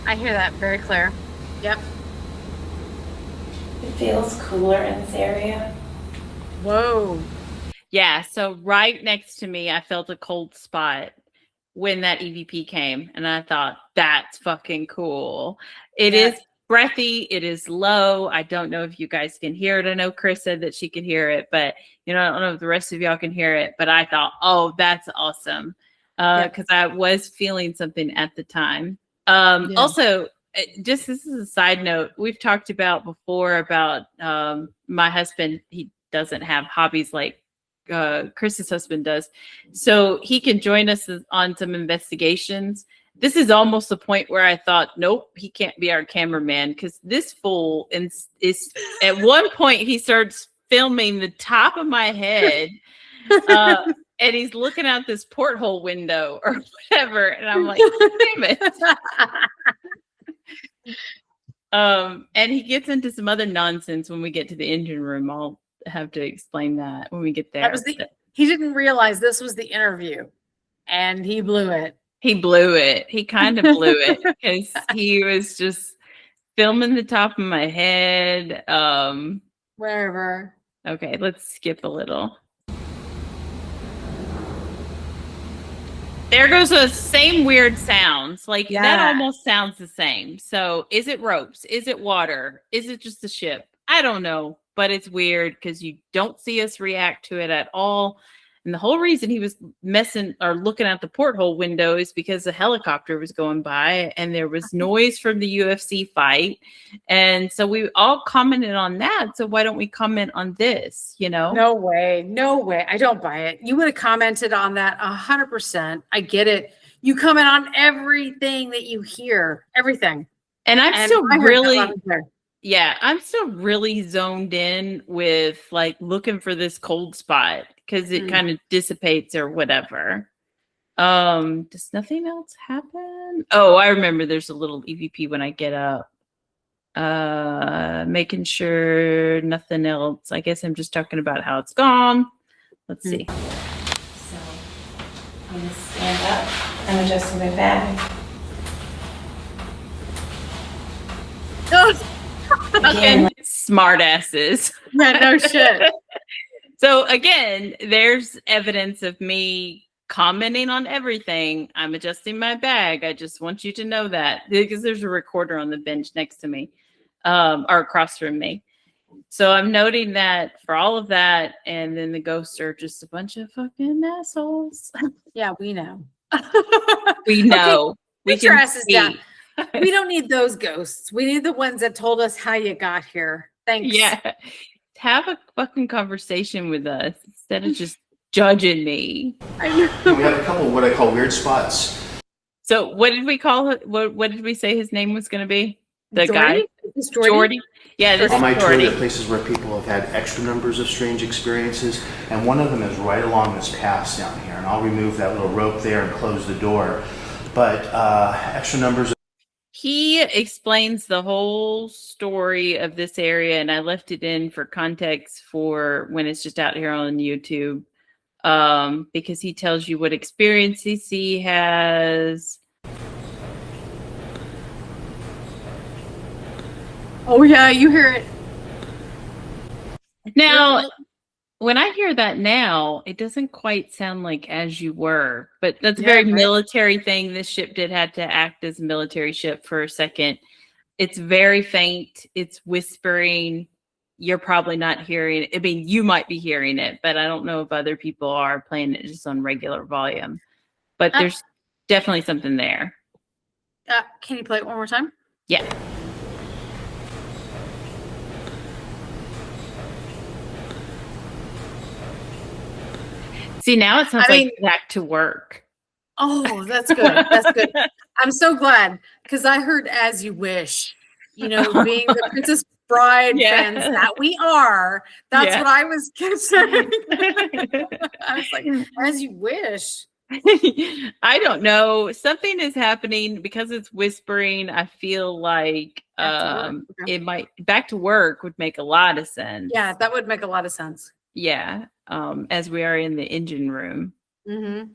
S2: I hear that very clear. Yep.
S3: It feels cooler in this area.
S2: Whoa.
S1: Yeah, so right next to me, I felt a cold spot when that EVP came, and I thought, that's fucking cool. It is breathy. It is low. I don't know if you guys can hear it. I know Chris said that she could hear it, but I don't know if the rest of y'all can hear it. But I thought, oh, that's awesome, because I was feeling something at the time. Also, just this is a side note, we've talked about before about my husband. He doesn't have hobbies like Chris's husband does, so he can join us on some investigations. This is almost the point where I thought, nope, he can't be our cameraman, because this fool is at one point he starts filming the top of my head. And he's looking out this porthole window or whatever. And I'm like, damn it. And he gets into some other nonsense when we get to the engine room. I'll have to explain that when we get there.
S2: He didn't realize this was the interview, and he blew it.
S1: He blew it. He kind of blew it because he was just filming the top of my head.
S2: Wherever.
S1: Okay, let's skip a little. There goes those same weird sounds. Like that almost sounds the same. So is it ropes? Is it water? Is it just a ship? I don't know, but it's weird because you don't see us react to it at all. And the whole reason he was messing or looking out the porthole window is because a helicopter was going by and there was noise from the UFC fight. And so we all commented on that. So why don't we comment on this,
S2: No way. No way. I don't buy it. You would have commented on that 100%. I get it. You comment on everything that you hear, everything.
S1: And I'm still really zoned in with like looking for this cold spot because it kind of dissipates or whatever. Does nothing else happen? Oh, I remember there's a little EVP when I get up. Making sure nothing else. I guess I'm just talking about how it's gone. Let's see.
S3: So I'm going to stand up. I'm adjusting my bag.
S1: Again, smart asses.
S2: Yeah, no shit.
S1: So again, there's evidence of me commenting on everything. I'm adjusting my bag. I just want you to know that, because there's a recorder on the bench next to me, or across from me. So I'm noting that for all of that, and then the ghosts are just a bunch of fucking assholes.
S2: Yeah, we know.
S1: We know. We
S2: Get your
S1: can
S2: asses down.
S1: see.
S2: We don't need those ghosts. We need the ones that told us how you got here. Thanks.
S1: Yeah. Have a fucking conversation with us instead of just judging me.
S2: I know.
S5: We had a couple of what I call weird spots.
S1: So what did we call it? What did we say his name was going to be? The
S2: Jordy?
S1: guy?
S2: Is Jordy?
S1: Jordy? Yeah, this
S5: On my
S1: is
S5: tour,
S1: Jordy.
S5: there are places where people have had extra numbers of strange experiences, and one of them is right along this path down here. And I'll remove that little rope there and close the door. But extra numbers.
S1: He explains the whole story of this area, and I left it in for context for when it's just out here on YouTube, because he tells you what experiences he has.
S2: Oh yeah, you hear it.
S1: Now, when I hear that now, it doesn't quite sound like As You Were, but that's a
S2: Yeah,
S1: very
S2: right.
S1: military thing. This ship did have to act as a military ship for a second. It's very faint. It's whispering. You're probably not hearing it. I mean, you might be hearing it, but I don't know if other people are playing it just on regular volume. But there's definitely something there.
S2: Can you play it one more time?
S1: Yeah. See, now it sounds like back to work.
S2: Oh, that's good. That's good. I'm so glad, because I heard As You Wish. You know, being the Princess Bride fans that we are, that's what I was saying. I was like, As You Wish.
S1: I don't know. Something is happening because it's whispering. I feel like it might back to work would make a lot of sense.
S2: Yeah, that would make a lot of sense.
S1: Yeah. As we are in the engine room.
S2: Mm-hmm.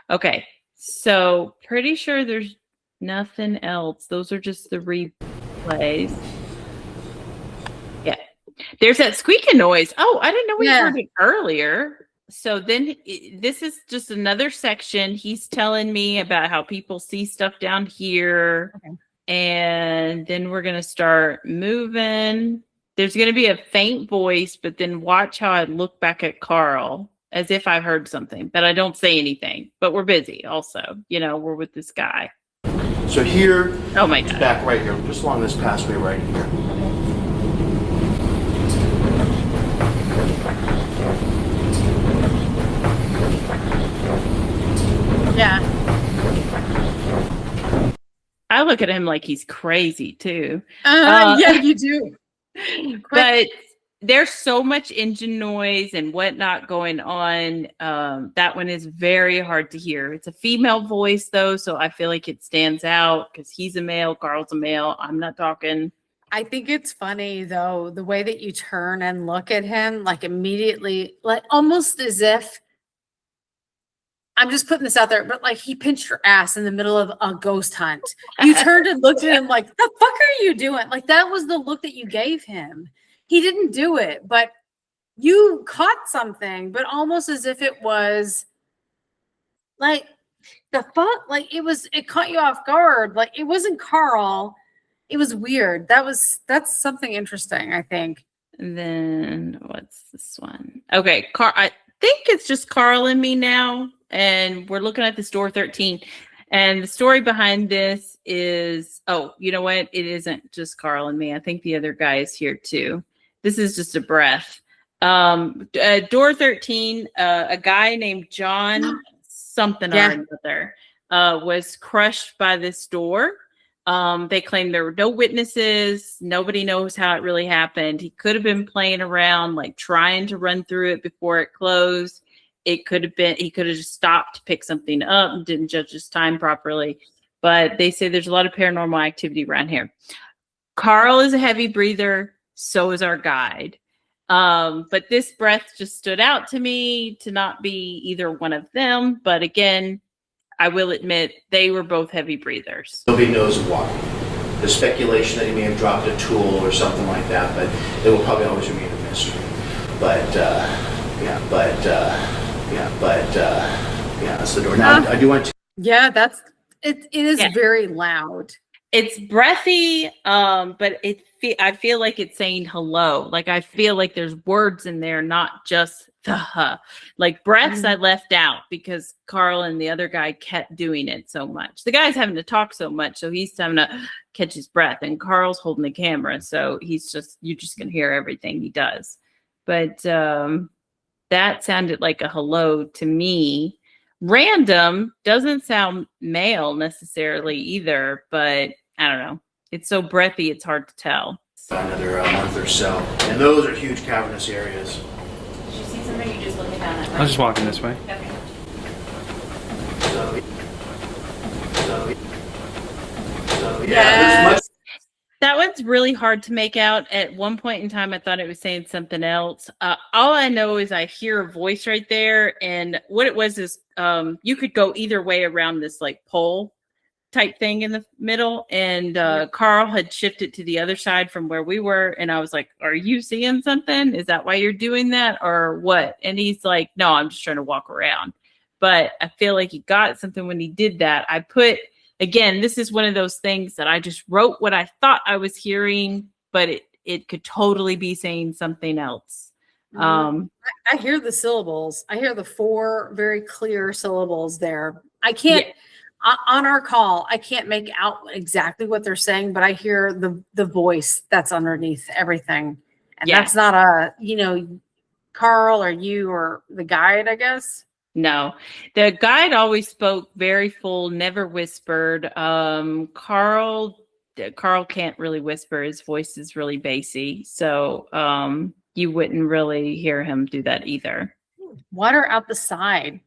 S1: Okay. So pretty sure there's nothing else. Those are just the replays. Yeah. There's that squeaking noise. Oh, I didn't know we heard it earlier. So then this is just another section. He's telling me about how people see stuff down here. Okay. And then we're going to start moving. There's going to be a faint voice, but then watch how I look back at Carl as if I heard something, but I don't say anything. But we're busy also. You know, we're with this guy.
S5: So here,
S1: oh my God,
S5: back right here, just along this passway right here.
S2: Yeah.
S1: I look at him like he's crazy too.
S2: Yeah, you do.
S1: But there's so much engine noise and whatnot going on. That one is very hard to hear. It's a female voice though, so I feel like it stands out because he's a male, Carl's a male. I'm not talking.
S2: I think it's funny though, the way that you turn and look at him, like immediately, like almost as if, I'm just putting this out there, but like he pinched your ass in the middle of a ghost hunt. You turned and looked at him like, the fuck are you doing? Like that was the look that you gave him. He didn't do it, but you caught something, but almost as if it was like the fuck, like it caught you off guard. Like it wasn't Carl. It was weird. That's something interesting, I think.
S1: And then what's this one? Okay, I think it's just Carl and me now. And we're looking at this door 13. And the story behind this is, oh, you know what? It isn't just Carl and me. I think the other guy is here too. This is just a breath. Door 13, a guy named John something or another was crushed by this door. They claim there were no witnesses. Nobody knows how it really happened. He could have been playing around, like trying to run through it before it closed. It could have been, he could have just stopped to pick something up and didn't judge his time properly. But they say there's a lot of paranormal activity around here. Carl is a heavy breather. So is our guide. But this breath just stood out to me to not be either one of them. But again, I will admit they were both heavy breathers.
S5: Nobody knows why. There's speculation that he may have dropped a tool or something like that, but it will probably always remain a mystery. But Yeah, that's the door. Now, I do want to.
S2: Yeah, it is
S1: Yeah.
S2: very loud.
S1: It's breathy, but I feel like it's saying hello. Like I feel like there's words in there, not just the huh. Like breaths I left out because Carl and the other guy kept doing it so much. The guy's having to talk so much, so he's having to catch his breath, and Carl's holding the camera, so you're just gonna hear everything he does. But that sounded like a hello to me. Random doesn't sound male necessarily either, but I don't know. It's so breathy, it's hard to tell.
S5: Another month or so. And those are huge cavernous areas.
S1: Did you see something? You just looking down that
S4: I was just walking this way.
S1: Okay.
S5: So yeah, there's much.
S1: That one's really hard to make out. At one point in time, I thought it was saying something else. All I know is I hear a voice right there. And what it was is you could go either way around this like pole type thing in the middle. And Carl had shifted to the other side from where we were. And I was like, are you seeing something? Is that why you're doing that or what? And he's like, no, I'm just trying to walk around. But I feel like he got something when he did that. Again, this is one of those things that I just wrote what I thought I was hearing, but it could totally be saying something else.
S2: I hear the syllables. I hear the 4 very clear syllables there. I can't on our call, I can't make out exactly what they're saying, but I hear the voice that's underneath everything. And that's not Carl or you or the guide, I guess.
S1: No, the guide always spoke very full, never whispered. Carl can't really whisper. His voice is really bassy. So you wouldn't really hear him do that either.
S2: Water out the side.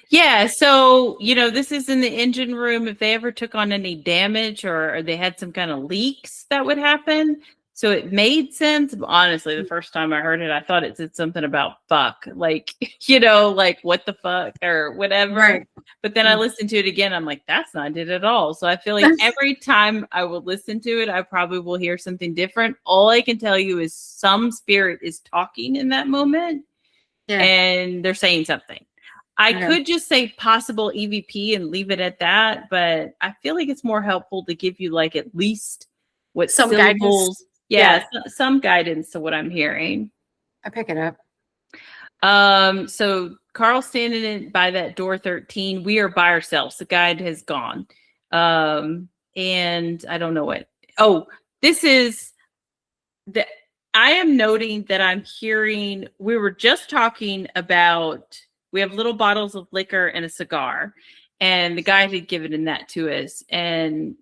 S1: Yeah. So, this is in the engine room. If they ever took on any damage or they had some kind of leaks, that would happen. So it made sense. But honestly, the first time I heard it, I thought it said something about fuck, like, like what the fuck or whatever.
S2: Right.
S1: But then I listened to it again. I'm like, that's not it at all. So I feel like every time I will listen to it, I probably will hear something different. All I can tell you is some spirit is talking in that moment and they're saying something. I could just say possible EVP and leave it at that. But I feel like it's more helpful to give you like at least what
S2: some
S1: syllables.
S2: guidance.
S1: Some guidance to what I'm hearing.
S2: I pick it up.
S1: So Carl's standing by that door 13. We are by ourselves. The guide has gone. And I don't know what. Oh, this is I am noting that I'm hearing, we were just talking about, we have little bottles of liquor and a cigar. And the guide had given that to us. And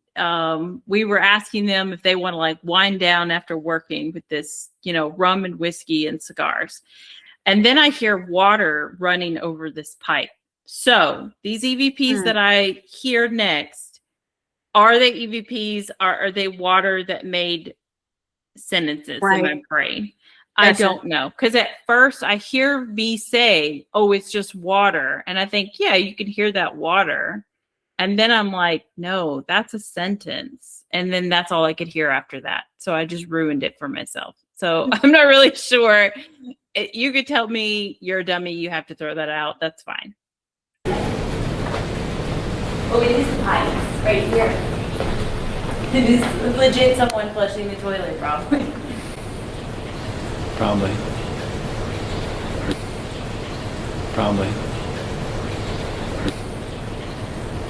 S1: we were asking them if they want to like wind down after working with this, rum and whiskey and cigars. And then I hear water running over this pipe. So these EVPs that I hear next, are they EVPs? Are they water that made sentences in my brain? I don't know. Because at first I hear me say, oh, it's just water. And I think, yeah, you can hear that water. And then I'm like, no, that's a sentence. And then that's all I could hear after that. So I just ruined it for myself. So I'm not really sure. You could tell me you're a dummy. You have to throw that out. That's fine. Oh, it is the pipes right here. It is legit someone flushing the toilet, probably.
S4: Probably.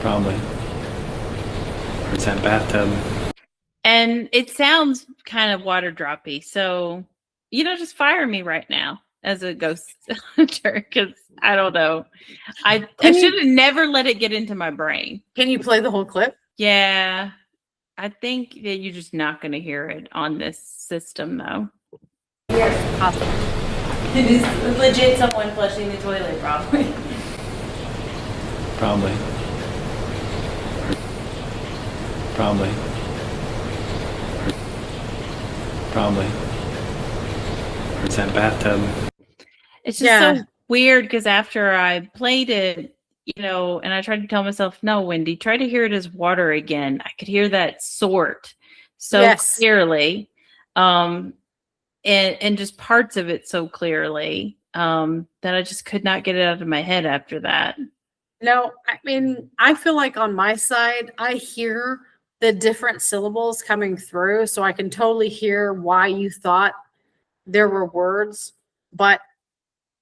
S4: Or it's that bathtub.
S1: And it sounds kind of water droppy. So, just fire me right now as a ghost hunter because I don't know. I should have never let it get into my brain.
S2: Can you play the whole clip?
S1: Yeah. I think that you're just not going to hear it on this system, though.
S2: Yes, possible.
S1: It is legit someone flushing the toilet, probably.
S4: Probably. Or it's that bathtub.
S1: It's just so weird because after I played it, and I tried to tell myself, no, Wendy, try to hear it as water again. I could hear that sort so clearly. And just parts of it so clearly that I just could not get it out of my head after that.
S2: No, I mean, I feel like on my side, I hear the different syllables coming through, so I can totally hear why you thought there were words, but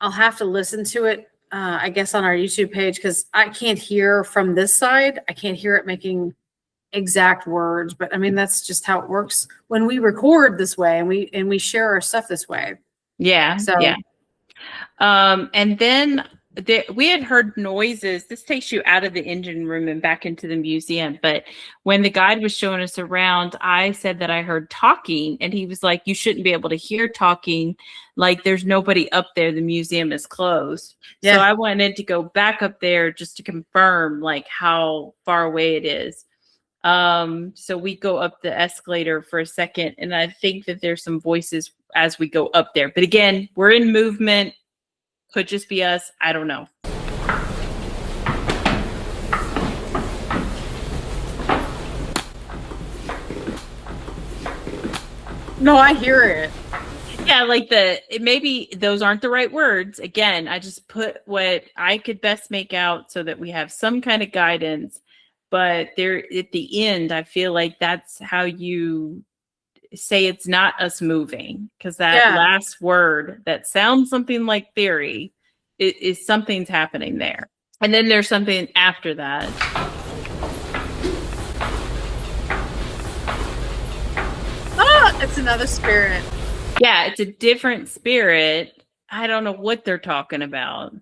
S2: I'll have to listen to it, I guess, on our YouTube page because I can't hear from this side. I can't hear it making exact words, but I mean, that's just how it works when we record this way and we share our stuff this way.
S1: Yeah.
S2: So
S1: Yeah. And then we had heard noises. This takes you out of the engine room and back into the museum. But when the guide was showing us around, I said that I heard talking, and he was like, "You shouldn't be able to hear talking. Like, there's nobody up there. The museum is closed."
S2: Yeah.
S1: So I wanted to go back up there just to confirm like how far away it is. So we go up the escalator for a second, and I think that there's some voices as we go up there. But again, we're in movement. Could just be us. I don't know.
S2: no, I hear it.
S1: Yeah, like maybe those aren't the right words. Again, I just put what I could best make out so that we have some kind of guidance. But there at the end, I feel like that's how you say it's not us moving, because that last word that sounds something like theory is something's happening there. And then there's something after that.
S2: Ah, it's another spirit.
S1: Yeah, it's a different spirit. I don't know what they're talking about.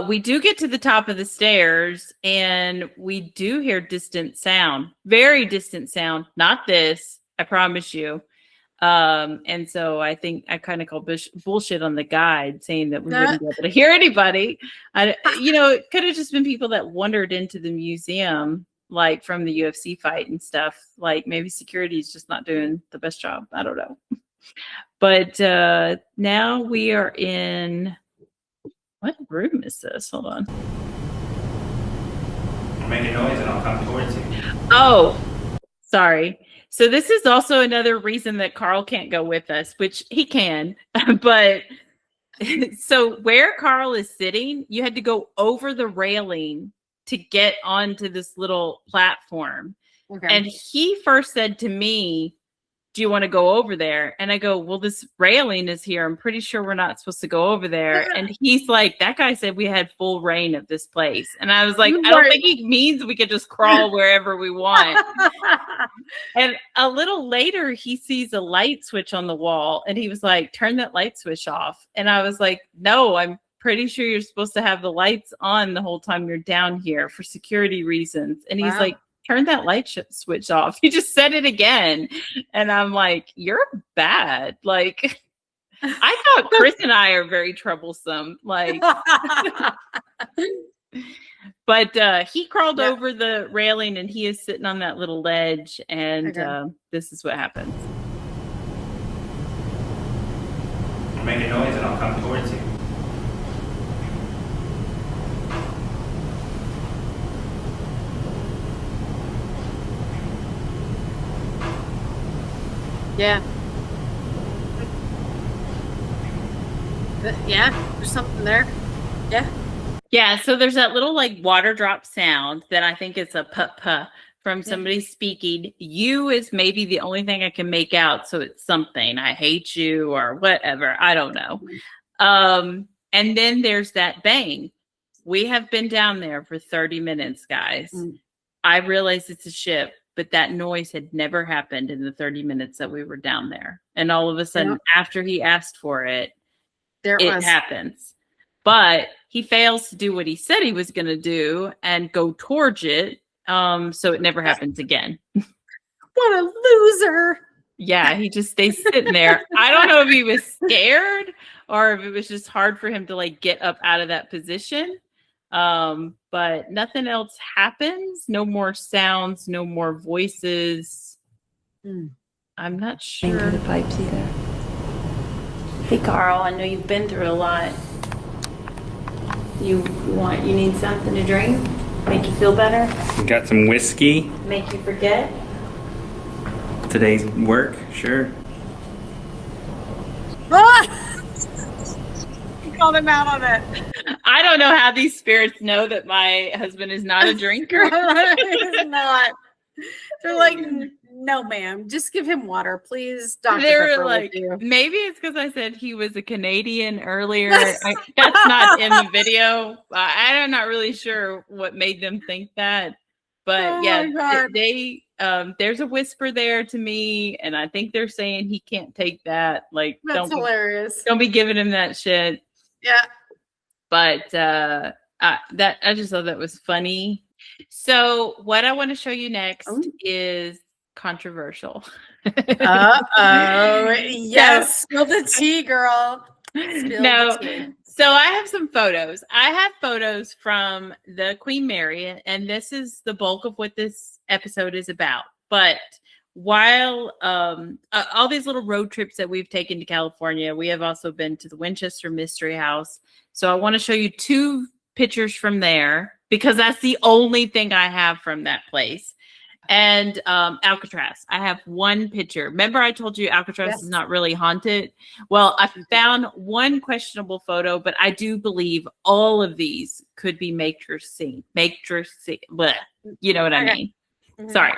S1: We do get to the top of the stairs, and we do hear distant sound, very distant sound. Not this, I promise you. And so I think I kind of called bullshit on the guide saying that we wouldn't be able to hear anybody. It could have just been people that wandered into the museum, like from the UFC fight and stuff. Like maybe security is just not doing the best job. I don't know. But now we are in, what room is this? Hold on.
S4: Make a noise and I'll come towards you.
S1: Oh, sorry. So this is also another reason that Carl can't go with us, which he can. But so where Carl is sitting, you had to go over the railing to get onto this little platform.
S2: Okay.
S1: And he first said to me, "Do you want to go over there?" And I go, "Well, this railing is here. I'm pretty sure we're not supposed to go over there." And he's like, "That guy said we had full reign of this place." And I was like, "I don't think he means we could just crawl wherever we want." And a little later, he sees a light switch on the wall, and he was like, "Turn that light switch off." And I was like, "No, I'm pretty sure you're supposed to have the lights on the whole time you're down here for security reasons." And he's like, "Turn that light switch off." He just said it again. And I'm like, "You're bad." Like, I thought Chris and I are very troublesome. Like, but he crawled over the railing, and he is sitting on that little ledge. And this is what happens.
S4: Make a noise and I'll come towards you.
S2: Yeah. Yeah, there's something there. Yeah.
S1: Yeah, so there's that little like water drop sound that I think is a puh-puh from somebody speaking. You is maybe the only thing I can make out, so it's something. I hate you or whatever. I don't know. And then there's that bang. We have been down there for 30 minutes, guys. I realize it's a ship, but that noise had never happened in the 30 minutes that we were down there. And all of a sudden, after he asked for it, it happens. But he fails to do what he said he was going to do and go towards it. So it never happens again.
S2: What a loser.
S1: Yeah, he just stays sitting there. I don't know if he was scared or if it was just hard for him to like get up out of that position. But nothing else happens. No more sounds, no more voices. I'm not sure.
S3: Into the pipes either. Hey Carl, I know you've been through a lot. You need something to drink? Make you feel better?
S4: Got some whiskey?
S3: Make you forget?
S4: Today's work? Sure.
S2: You called him out on it.
S1: I don't know how these spirits know that my husband is not a drinker.
S2: He's not. They're like, no, ma'am. Just give him water, please. Dr.
S1: They were
S2: Pepper will
S1: like,
S2: do.
S1: maybe it's because I said he was a Canadian earlier. That's not in the video. I'm not really sure what made them think that. But
S2: Oh
S1: yeah,
S2: my God.
S1: they there's a whisper there to me, and I think they're saying he can't take that. Like,
S2: That's hilarious.
S1: don't be giving him that shit.
S2: Yeah.
S1: But I just thought that was funny. So what I want to show you next is controversial.
S2: Uh-oh. Yes. Spill the tea, girl. Spill
S1: No.
S2: the tea.
S1: So I have some photos. I have photos from the Queen Mary, and this is the bulk of what this episode is about. But while all these little road trips that we've taken to California, we have also been to the Winchester Mystery House. So I want to show you 2 pictures from there because that's the only thing I have from that place. And Alcatraz. I have 1 picture. Remember I told you Alcatraz is not really haunted? Well, I found 1 questionable photo, but I do believe all of these could be matrix scene. Bleh, you know what I mean? Sorry.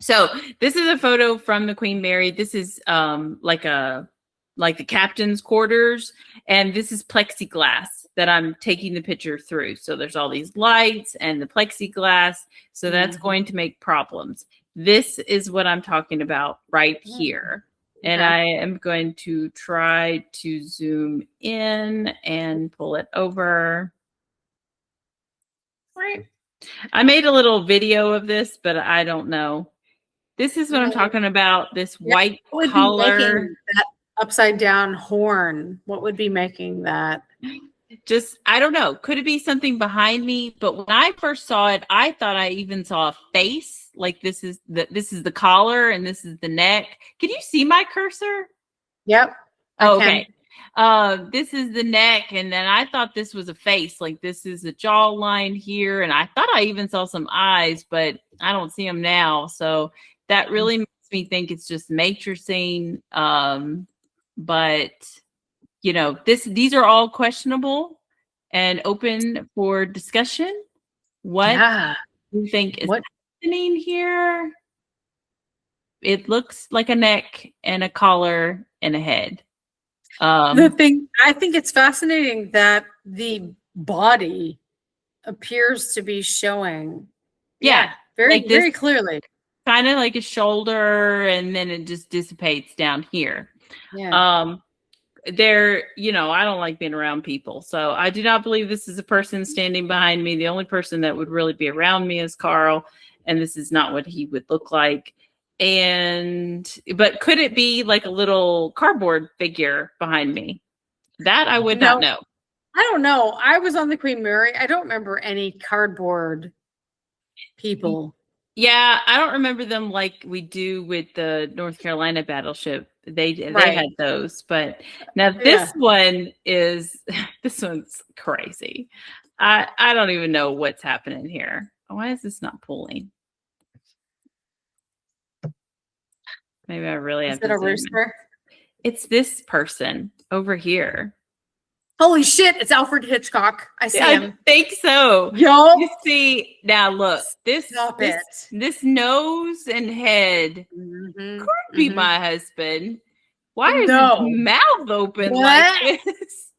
S1: So this is a photo from the Queen Mary. This is like the captain's quarters, and this is plexiglass that I'm taking the picture through. So there's all these lights and the plexiglass. So that's going to make problems. This is what I'm talking about right here. And I am going to try to zoom in and pull it over. Right. I made a little video of this, but I don't know. This is what I'm talking about. This white collar.
S2: That upside down horn. What would be making that?
S1: Just, I don't know. Could it be something behind me? But when I first saw it, I thought I even saw a face. Like this is the collar and this is the neck. Can you see my cursor?
S2: Yep.
S1: Okay. This is the neck, and then I thought this was a face. Like this is a jawline here, and I thought I even saw some eyes, but I don't see them now. So that really makes me think it's just matrixing. But you know, these are all questionable and open for discussion. What do you think is happening here? It looks like a neck and a collar and a head.
S2: The thing, I think it's fascinating that the body appears to be showing. Very,
S1: like
S2: very clearly.
S1: Kind of like a shoulder, and then it just dissipates down here.
S2: Yeah.
S1: You know, I don't like being around people, so I do not believe this is a person standing behind me. The only person that would really be around me is Carl, and this is not what he would look like. But could it be like a little cardboard figure behind me? That I would not know.
S2: I don't know. I was on the Queen Mary. I don't remember any cardboard people.
S1: Yeah, I don't remember them like we do with the North Carolina battleship. They had those, but now this this one's crazy. I don't even know what's happening here. Why is this not pulling? Maybe I really have to.
S2: Is it a rooster?
S1: It's this person over here.
S2: Holy shit! It's Alfred Hitchcock. I see him.
S1: I think so.
S2: Yo,
S1: you see now. Look, this nose and head could be my husband. Why is his mouth open like this?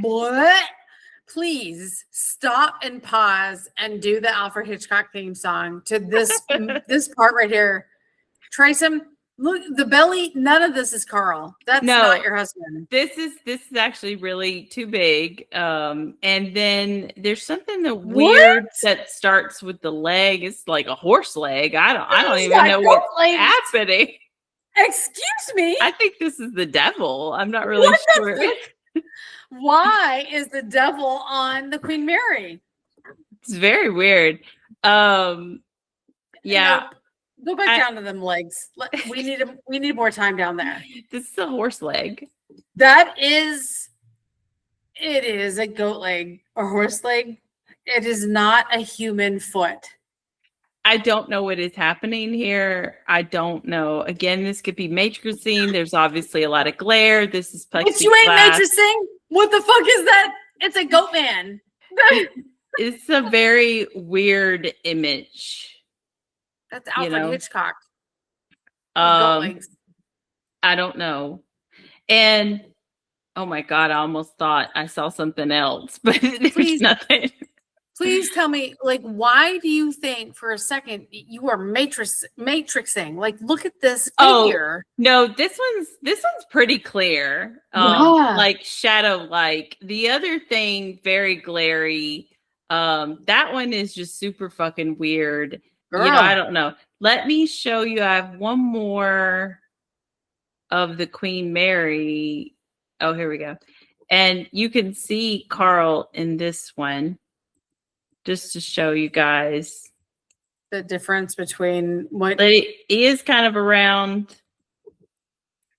S2: What? Please stop and pause and do the Alfred Hitchcock theme song to this this part right here. Trace him. Look, the belly. None of this is Carl. That's not your husband.
S1: This is actually really too big. And then there's something weird that starts with the leg. It's like a horse leg. I don't even know what's happening.
S2: Excuse me.
S1: I think this is the devil. I'm not really sure.
S2: Why is the devil on the Queen Mary?
S1: It's very weird. Yeah.
S2: Nope. Go back down to them legs. We need more time down there.
S1: This is a horse leg.
S2: It is a goat leg or horse leg. It is not a human foot.
S1: I don't know what is happening here. I don't know. Again, this could be matrixing. There's obviously a lot of glare. This is plexiglass.
S2: But you ain't matrixing? What the fuck is that? It's a goat man.
S1: It's a very weird image.
S2: That's
S1: You
S2: Alfred
S1: know?
S2: Hitchcock. With goat legs.
S1: I don't know. And oh my God, I almost thought I saw something else, but there's
S2: Please.
S1: nothing.
S2: Please tell me, like, why do you think for a second you are matrixing? Like, look at this figure.
S1: No, this one's pretty clear.
S2: Yeah.
S1: Like shadow like. The other thing, very glary. That one is just super fucking weird.
S2: Girl.
S1: You know, I don't know. Let me show you. I have one more of the Queen Mary. Oh, here we go. And you can see Carl in this one. Just to show you guys.
S2: The difference between what
S1: But he is kind of around.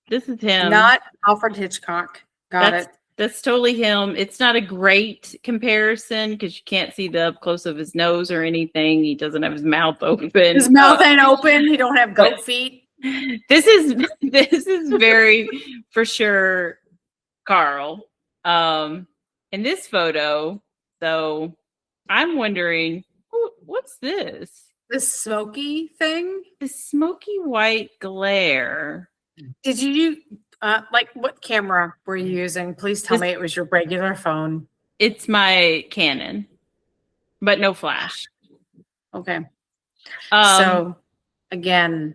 S1: This is him.
S2: not Alfred Hitchcock. Got it.
S1: That's totally him. It's not a great comparison because you can't see the up close of his nose or anything. He doesn't have his mouth open.
S2: His mouth ain't open. He don't have goat feet.
S1: This is very for sure Carl. In this photo, though, I'm wondering what's this?
S2: This smoky thing.
S1: The smoky white glare.
S2: Did you like what camera were you using? Please tell me it was your regular phone.
S1: It's my Canon, but no flash.
S2: Okay. So again,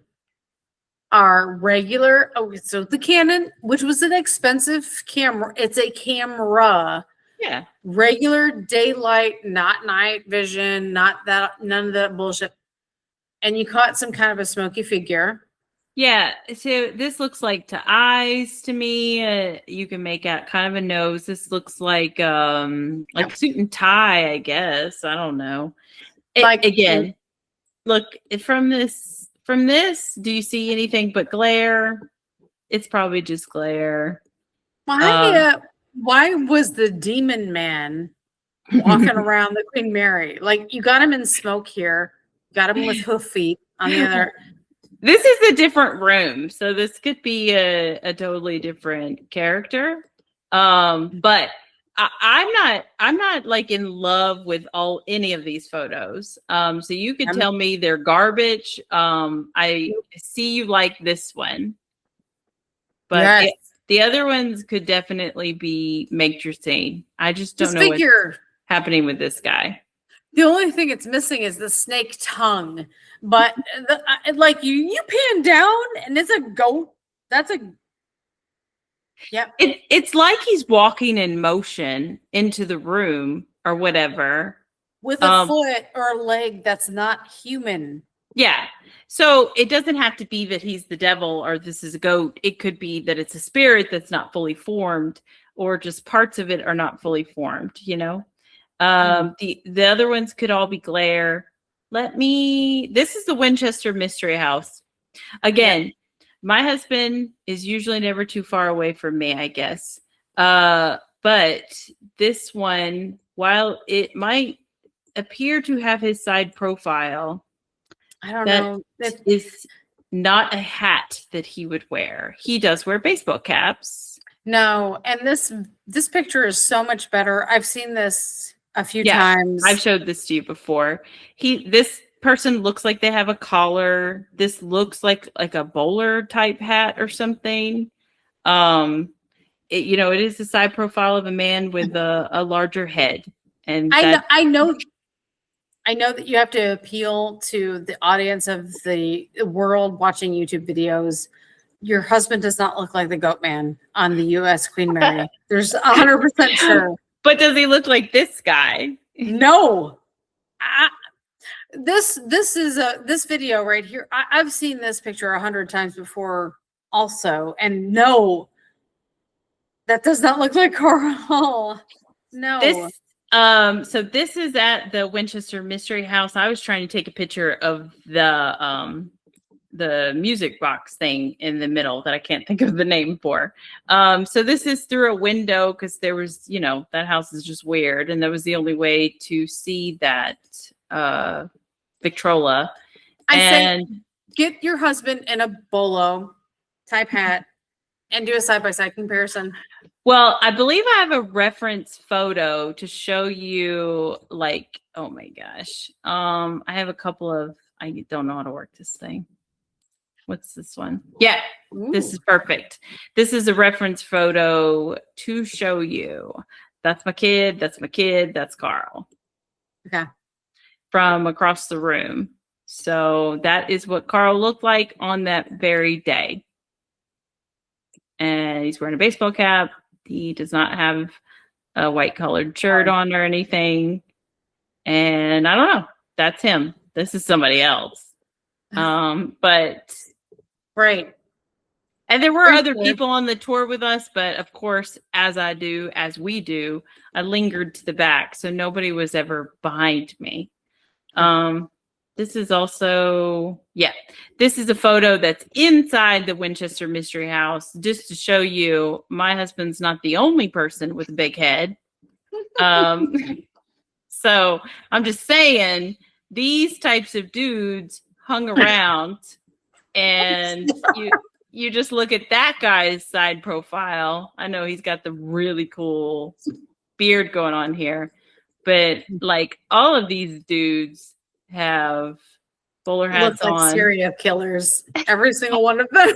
S2: our regular so the Canon, which was an expensive camera, it's a camera.
S1: Yeah.
S2: Regular daylight, not night vision, not that none of that bullshit. And you caught some kind of a smoky figure.
S1: Yeah, so this looks like to eyes to me. You can make out kind of a nose. This looks like suit and tie, I guess. I don't know. Again, look from this. Do you see anything but glare? It's probably just glare.
S2: Why was the demon man walking around the Queen Mary? Like you got him in smoke here, got him with hoof feet on the other.
S1: This is a different room, so this could be a totally different character. But I'm not like in love with any of these photos. So you could tell me they're garbage. I see you like this one, but
S2: yes.
S1: the other ones could definitely be matrixing. I just don't know what's happening with this guy.
S2: The only thing it's missing is the snake tongue. But like you pan down and it's a goat. That's a
S1: It's like he's walking in motion into the room or whatever.
S2: With a foot or a leg that's not human.
S1: Yeah. So it doesn't have to be that he's the devil or this is a goat. It could be that it's a spirit that's not fully formed or just parts of it are not fully formed, you know? The other ones could all be glare. This is the Winchester Mystery House. Again, my husband is usually never too far away from me, I guess. But this one, while it might appear to have his side profile,
S2: I don't know.
S1: That is not a hat that he would wear. He does wear baseball caps.
S2: No, and this picture is so much better. I've seen this a few times.
S1: I've showed this to you before. This person looks like they have a collar. This looks like a bowler type hat or something. It is the side profile of a man with a larger head. And
S2: I know that you have to appeal to the audience of the world watching YouTube videos. Your husband does not look like the goat man on the U.S. Queen Mary. There's 100% sure.
S1: But does he look like this guy?
S2: No. This video right here. I've seen this picture 100 times before also. And no, that does not look like Carl. No.
S1: So this is at the Winchester Mystery House. I was trying to take a picture of the music box thing in the middle that I can't think of the name for. So this is through a window because there was, that house is just weird. And that was the only way to see that Victrola.
S2: I say get your husband in a bolo type hat and do a side-by-side comparison.
S1: Well, I believe I have a reference photo to show you, like, oh my gosh. I have a couple of, I don't know how to work this thing. What's this one? Yeah, this is perfect. This is a reference photo to show you. That's my kid. That's my kid. That's Carl.
S2: Okay.
S1: From across the room. So that is what Carl looked like on that very day. And he's wearing a baseball cap. He does not have a white colored shirt on or anything. And I don't know. That's him. This is somebody else. But
S2: Right.
S1: and there were
S2: Very
S1: other
S2: cool.
S1: people on the tour with us, but of course, as we do, I lingered to the back, so nobody was ever behind me. This is also, this is a photo that's inside the Winchester Mystery House, just to show you my husband's not the only person with a big head. So I'm just saying, these types of dudes hung around, and you just look at that guy's side profile. I know he's got the really cool beard going on here, but like all of these dudes have bowler hats
S2: Look like
S1: on.
S2: serial killers. Every single one of them.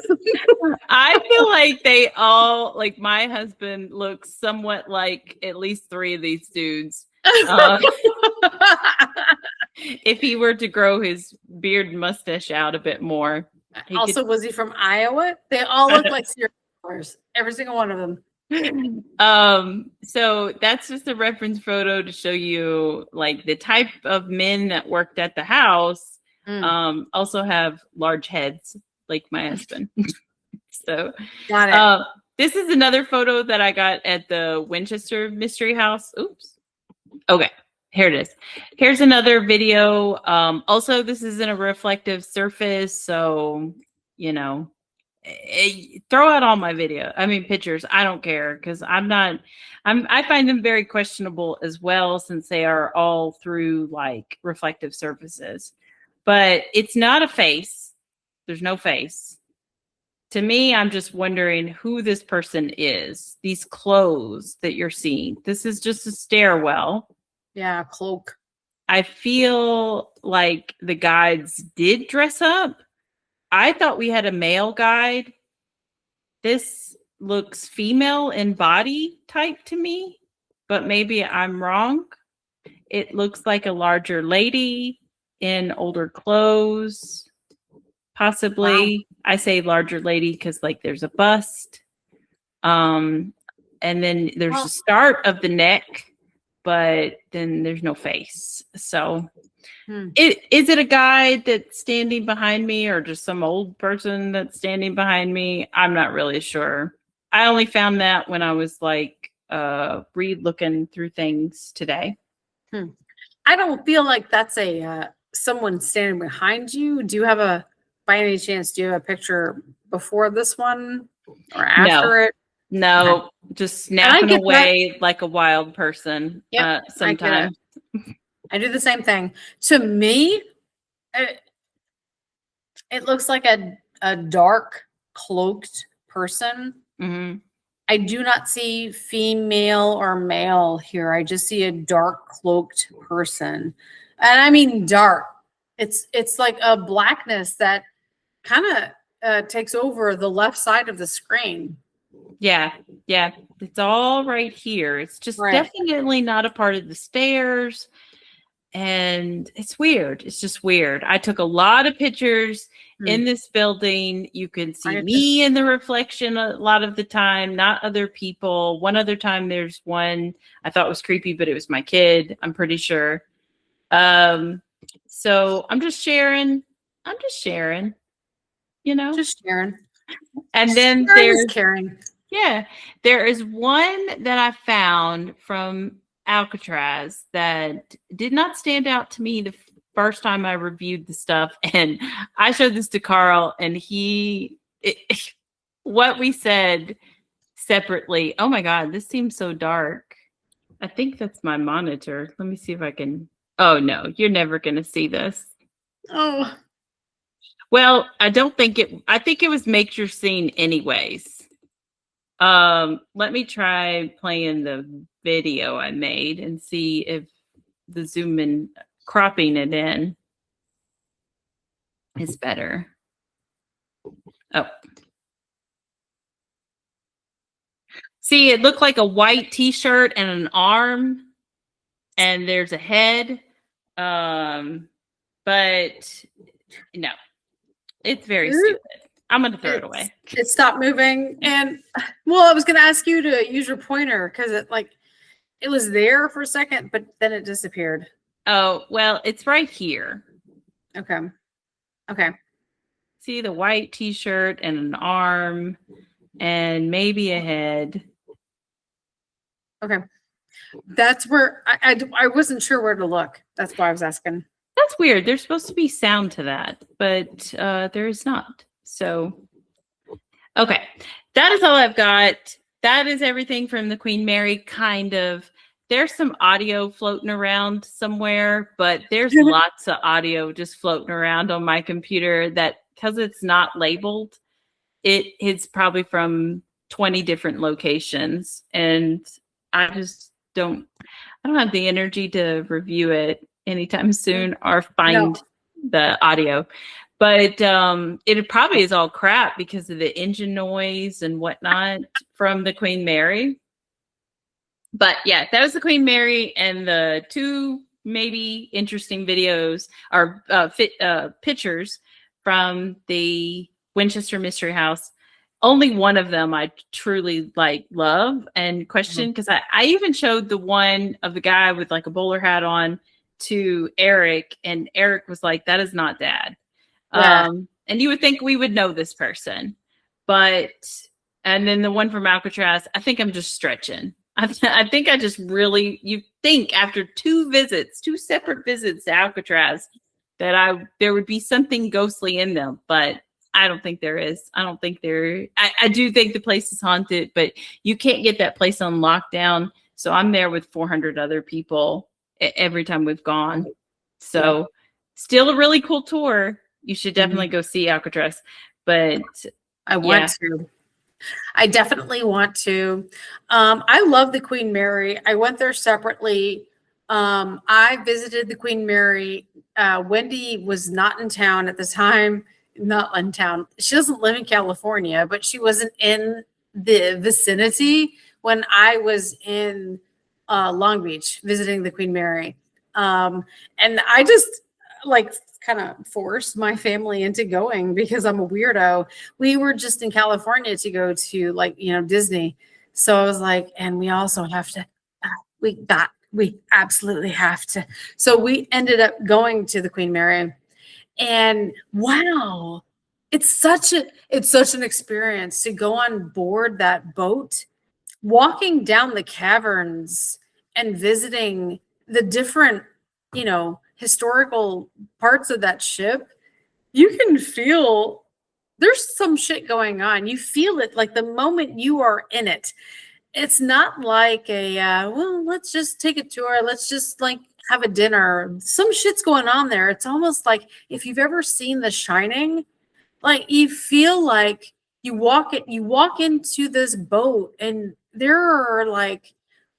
S1: I feel like they all, like my husband looks somewhat like at least 3 of these dudes. If he were to grow his beard and mustache out a bit more.
S2: Also, was he from Iowa? They all look like serial killers. Every single one of them.
S1: So that's just a reference photo to show you like the type of men that worked at the house also have large heads like my husband. So
S2: Got it.
S1: this is another photo that I got at the Winchester Mystery House. Oops. Okay, here it is. Here's another video. Also, this is in a reflective surface, so you know, throw out all my pictures. I don't care, because I find them very questionable as well, since they are all through like reflective surfaces. But it's not a face. There's no face. To me, I'm just wondering who this person is. These clothes that you're seeing. This is just a stairwell.
S2: Yeah, cloak.
S1: I feel like the guides did dress up. I thought we had a male guide. This looks female in body type to me, but maybe I'm wrong. It looks like a larger lady in older clothes, possibly. Wow. I say larger lady because like there's a bust. And then there's the start of the neck, but then there's no face. So is it a guy that's standing behind me, or just some old person that's standing behind me? I'm not really sure. I only found that when I was like looking through things today.
S2: I don't feel like that's a someone standing behind you. By any chance, do you have a picture before this one or after it?
S1: No,
S2: okay.
S1: Just snapping away like a wild person. Sometimes
S2: I do the same thing. To me, it looks like a dark cloaked person.
S1: Mm-hmm.
S2: I do not see female or male here. I just see a dark cloaked person, and I mean dark. It's like a blackness that kind of takes over the left side of the screen.
S1: Yeah. It's all right here. It's just definitely not a part of the stairs. And it's weird. It's just weird. I took a lot of pictures in this building. You can see me in the reflection a lot of the time, not other people. One other time, there's one I thought was creepy, but it was my kid, I'm pretty sure. So I'm just sharing, you know?
S2: Just sharing.
S1: And then
S2: there's caring.
S1: Yeah, there is one that I found from Alcatraz that did not stand out to me the first time I reviewed the stuff. And I showed this to Carl, and what we said separately, oh my God, this seems so dark. I think that's my monitor. Let me see if I can. Oh no, you're never going to see this.
S2: Oh.
S1: Well, I think it was Make Your Scene anyways. Let me try playing the video I made and see if the zoom in, cropping it in is better. Oh. See, it looked like a white t-shirt and an arm, and there's a head. But no, it's very stupid. I'm gonna throw it away.
S2: It stopped moving, and well, I was gonna ask you to use your pointer because it was there for a second, but then it disappeared.
S1: Oh, well, it's right here.
S2: Okay. Okay.
S1: See the white t-shirt and an arm and maybe a head.
S2: Okay. That's where I wasn't sure where to look. That's why I was asking.
S1: That's weird. There's supposed to be sound to that, but there is not. So, okay. That is all I've got. That is everything from the Queen Mary, kind of. There's some audio floating around somewhere, but there's lots of audio just floating around on my computer that, because it's not labeled, it's probably from 20 different locations. And I just I don't have the energy to review it anytime soon or find the audio. But it probably is all crap because of the engine noise and whatnot from the Queen Mary. But yeah, that was the Queen Mary, and the two maybe interesting videos or pictures from the Winchester Mystery House. Only one of them I truly love and question, because I even showed the one of the guy with like a bowler hat on to Eric, and Eric was like, "That is not Dad."
S2: Yeah.
S1: And you would think we would know this person, and then the one from Alcatraz, I think I'm just stretching. I think I just really, you think after two separate visits to Alcatraz, that there would be something ghostly in them, but I don't think there is. I do think the place is haunted, but you can't get that place on lockdown. So I'm there with 400 other people every time we've gone. So still a really cool tour. You should definitely go see Alcatraz, but
S2: I want to. I definitely want to. I love the Queen Mary. I went there separately. I visited the Queen Mary. Wendy was not in town at the time. Not in town. She doesn't live in California, but she wasn't in the vicinity when I was in Long Beach visiting the Queen Mary. And I just kind of forced my family into going because I'm a weirdo. We were just in California to go to Disney. So I was like, and we also have to, we absolutely have to. So we ended up going to the Queen Mary, and wow, it's such an experience to go on board that boat, walking down the caverns and visiting the different, historical parts of that ship. You can feel there's some shit going on. You feel it like the moment you are in it. It's not like let's just take a tour. Let's just have a dinner. Some shit's going on there. It's almost like if you've ever seen The Shining, you feel like you walk into this boat, and there are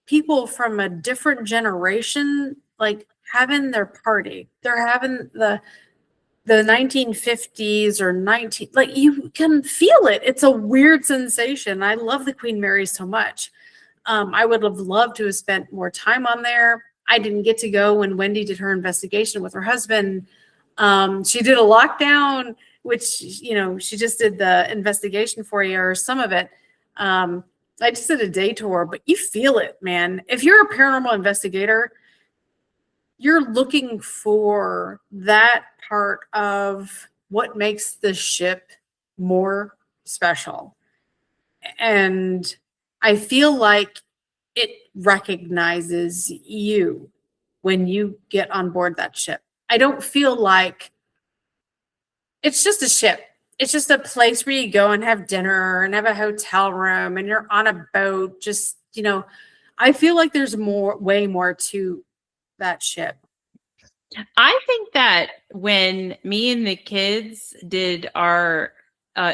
S2: people from a different generation having their party. They're having the 1950s or you can feel it. It's a weird sensation. I love the Queen Mary so much. I would have loved to have spent more time on there. I didn't get to go when Wendy did her investigation with her husband. She did a lockdown, which, she just did the investigation for you, or some of it. I just did a day tour, but you feel it, man. If you're a paranormal investigator, you're looking for that part of what makes the ship more special. And I feel like it recognizes you when you get on board that ship. I don't feel like it's just a ship. It's just a place where you go and have dinner and have a hotel room and you're on a boat. Just, I feel like there's way more to that ship.
S1: I think that when me and the kids did our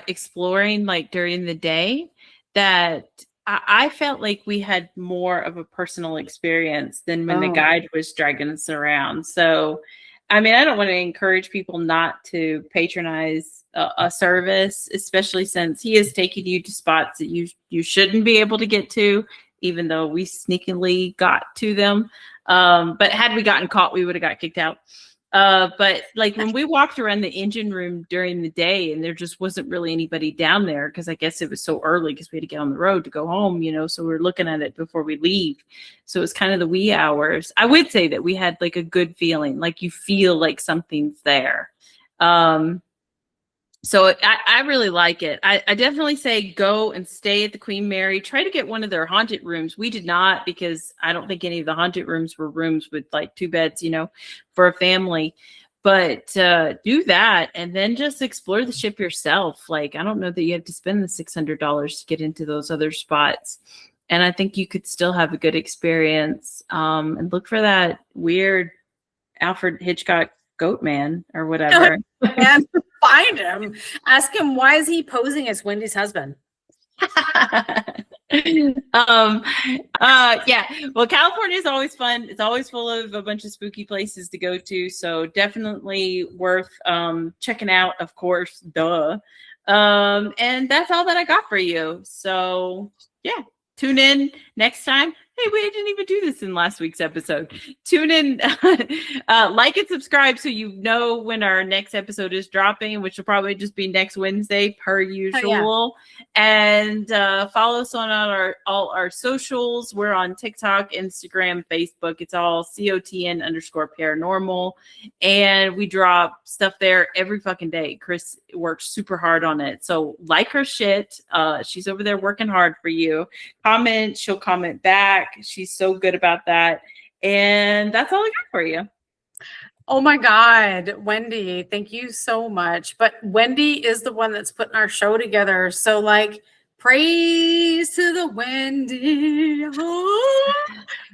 S1: exploring during the day, that I felt like we had more of a personal experience than when the
S2: Oh.
S1: guide was dragging us around. So, I mean, I don't want to encourage people not to patronize a service, especially since he is taking you to spots that you shouldn't be able to get to, even though we sneakily got to them. But had we gotten caught, we would have got kicked out. But like when we walked around the engine room during the day and there just wasn't really anybody down there because I guess it was so early because we had to get on the road to go home, you know, so we were looking at it before we leave. So it was kind of the wee hours. I would say that we had like a good feeling, like you feel like something's there. So I really like it. I definitely say go and stay at the Queen Mary. Try to get one of their haunted rooms. We did not because I don't think any of the haunted rooms were rooms with like 2 beds, you know, for a family. But do that and then just explore the ship yourself. Like, I don't know that you have to spend the $600 to get into those other spots. And I think you could still have a good experience. And look for that weird Alfred Hitchcock goat man or whatever.
S2: And find him. Ask him, why is he posing as Wendy's husband?
S1: Yeah, well, California is always fun. It's always full of a bunch of spooky places to go to, so definitely worth checking out, of course. Duh. And that's all that I got for you. So yeah, tune in next time. Hey, we didn't even do this in last week's episode. Tune in, like and subscribe so you know when our next episode is dropping, which will probably just be next Wednesday per usual. And follow us on all our socials. We're on TikTok, Instagram, Facebook. It's all COTN_paranormal. And we drop stuff there every fucking day. Chris works super hard on it. So like her shit. She's over there working hard for you. Comment, she'll comment back. She's so good about that. And that's all I got for you.
S2: Oh my God, Wendy, thank you so much. But Wendy is the one that's putting our show together. So like, praise to the Wendy.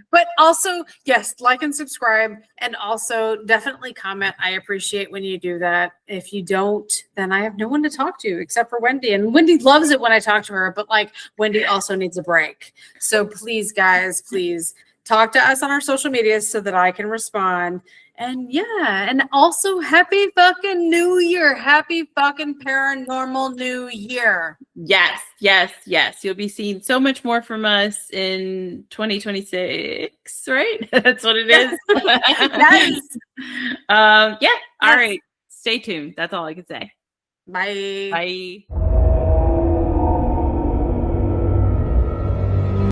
S2: But also, yes, like and subscribe. And also definitely comment. I appreciate when you do that. If you don't, then I have no one to talk to except for Wendy. And Wendy loves it when I talk to her, but like Wendy also needs a break. So please, guys, please talk to us on our social media so that I can respond. And yeah, and also happy fucking New Year. Happy fucking paranormal New Year.
S1: Yes, yes, yes. You'll be seeing so much more from us in 2026, right? That's what it is.
S2: Yes.
S1: Yeah. All
S2: Yes.
S1: right. Stay tuned. That's all I can say.
S2: Bye.
S1: Bye.